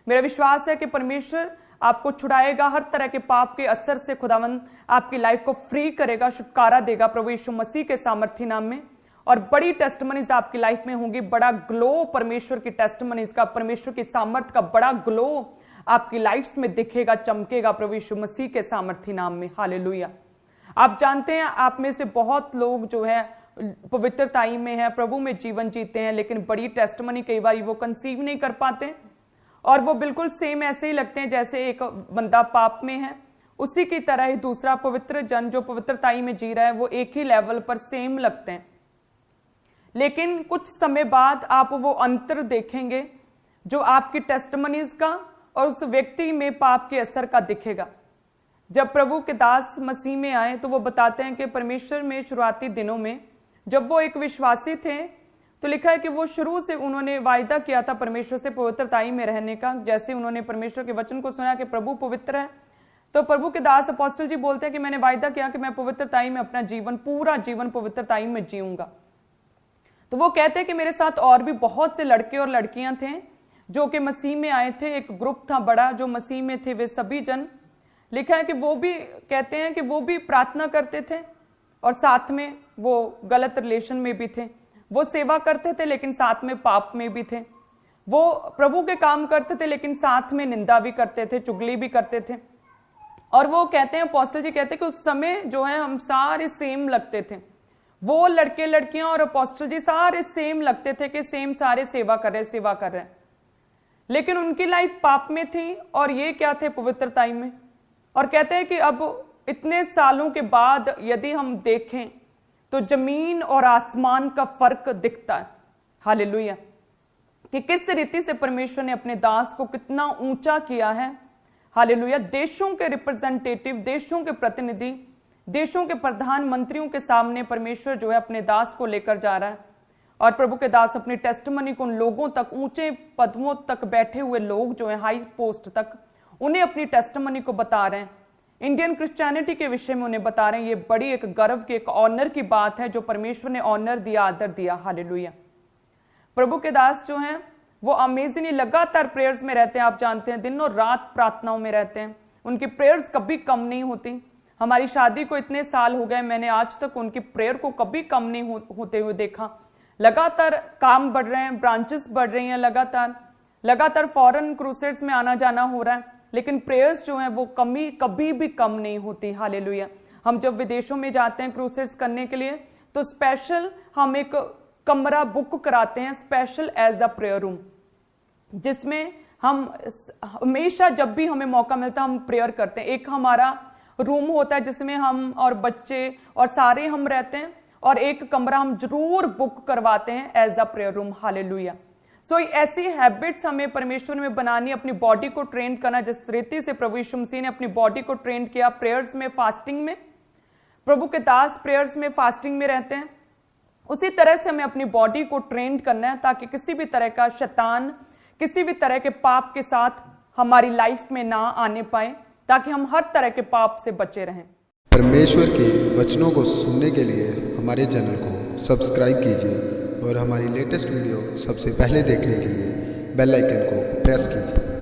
मेरा विश्वास है कि परमेश्वर आपको छुड़ाएगा हर तरह के पाप के असर से, खुदावंद आपकी लाइफ को फ्री करेगा, छुटकारा देगा प्रभु यीशु मसीह के सामर्थी नाम में। और बड़ी टेस्टमनीज आपकी लाइफ में होंगी, बड़ा ग्लो परमेश्वर की टेस्टमनीज का, परमेश्वर की सामर्थ का बड़ा ग्लो आपकी लाइफ में दिखेगा, चमकेगा प्रभु यीशु मसीह के सामर्थी नाम में। हालेलुया। आप जानते हैं आप में से बहुत लोग जो है पवित्रताई में है, प्रभु में जीवन जीते हैं, लेकिन बड़ी टेस्टमनी कई बार वो कंसीव नहीं कर पाते और वो बिल्कुल सेम ऐसे ही लगते हैं जैसे एक बंदा पाप में है, उसी की तरह ही दूसरा पवित्र जन जो पवित्रताई में जी रहा है वो एक ही लेवल पर सेम लगते हैं। लेकिन कुछ समय बाद आप वो अंतर देखेंगे जो आपकी टेस्टमनीज का और उस व्यक्ति में पाप के असर का दिखेगा। जब प्रभु के दास मसीह में आए तो वो बताते हैं कि परमेश्वर में शुरुआती दिनों में जब वो एक विश्वासी थे तो लिखा है कि वो शुरू से उन्होंने वायदा किया था परमेश्वर से पवित्रताई में रहने का। जैसे उन्होंने परमेश्वर के वचन को सुना कि प्रभु पवित्र है, तो प्रभु के दास अपोस्टल जी बोलते हैं कि मैंने वायदा किया कि मैं पवित्रताई में अपना जीवन, पूरा जीवन पवित्रताई में जीऊंगा। तो वो कहते हैं कि मेरे साथ और भी बहुत से लड़के और लड़कियां थे जो कि मसीह में आए थे, एक ग्रुप था बड़ा जो मसीह में थे, वे सभी जन, लिखा है कि वो भी कहते हैं कि वो भी प्रार्थना करते थे और साथ में वो गलत रिलेशन में भी थे, वो सेवा करते थे लेकिन साथ में पाप में भी थे, वो प्रभु के काम करते थे लेकिन साथ में निंदा भी करते थे, चुगली भी करते थे। और वो कहते हैं, अपोस्टल जी कहते हैं कि उस समय जो है हम सारे सेम लगते थे, वो लड़के लड़कियां और अपोस्टल जी सारे सेम लगते थे कि सेम सारे सेवा कर रहे हैं, लेकिन उनकी लाइफ पाप में थी और ये क्या थे, पवित्रताई में। और कहते हैं कि अब इतने सालों के बाद यदि हम देखें तो जमीन और आसमान का फर्क दिखता है। हालेलुया, कि किस रीति से परमेश्वर ने अपने दास को कितना ऊंचा किया है। हालेलुया, देशों के रिप्रेजेंटेटिव, देशों के प्रतिनिधि, देशों के प्रधानमंत्रियों के सामने परमेश्वर जो है अपने दास को लेकर जा रहा है, और प्रभु के दास अपनी टेस्टिमनी को उन लोगों तक, ऊंचे पदों तक बैठे हुए लोग जो है, हाई पोस्ट तक, उन्हें अपनी टेस्टिमनी को बता रहे हैं, इंडियन क्रिश्चियनिटी के विषय में उन्हें बता रहे हैं। ये बड़ी एक गर्व की, एक ऑनर की बात है जो परमेश्वर ने ऑनर दिया, आदर दिया। हालेलुया, प्रभु के दास जो हैं वो अमेजिंगली लगातार प्रेयर्स में रहते हैं। आप जानते हैं दिनों रात प्रार्थनाओं में रहते हैं, उनकी प्रेयर्स कभी कम नहीं होती। हमारी शादी को इतने साल हो गए, मैंने आज तक उनकी प्रेयर को कभी कम नहीं होते हुए देखा। लगातार काम बढ़ रहे हैं, ब्रांचेस बढ़ रही हैं, लगातार फॉरेन क्रूसेड्स में आना जाना हो रहा है, लेकिन प्रेयर्स जो हैं वो कभी भी कम नहीं होती। हालेलुया, हम जब विदेशों में जाते हैं क्रूसेड्स करने के लिए तो स्पेशल हम एक कमरा बुक कराते हैं, special as a prayer room, जिसमें हम हमेशा जब भी हमें मौका मिलता है हम प्रेयर करते हैं। एक हमारा रूम होता है जिसमें हम और बच्चे और सारे हम रहते हैं, और एक कमरा हम जरूर बुक करवाते हैं as a prayer room. Hallelujah, so ऐसी हैबिट्स हमें परमेश्वर में बनानी, अपनी बॉडी को ट्रेन करना, जिस रीति से प्रभु यीशु मसीह ने अपनी बॉडी को ट्रेन किया प्रेयर्स में, फास्टिंग में। प्रभु के दास प्रेयर्स में, फास्टिंग में रहते हैं, उसी तरह से हमें अपनी बॉडी को ट्रेन करना है, ताकि किसी भी तरह का शैतान, किसी भी तरह के पाप के साथ हमारी लाइफ में ना आने पाए, ताकि हम हर तरह के पाप से बचे रहें। परमेश्वर के वचनों को सुनने के लिए हमारे चैनल को सब्सक्राइब कीजिए और हमारी लेटेस्ट वीडियो सबसे पहले देखने के लिए बेल आइकन को प्रेस कीजिए।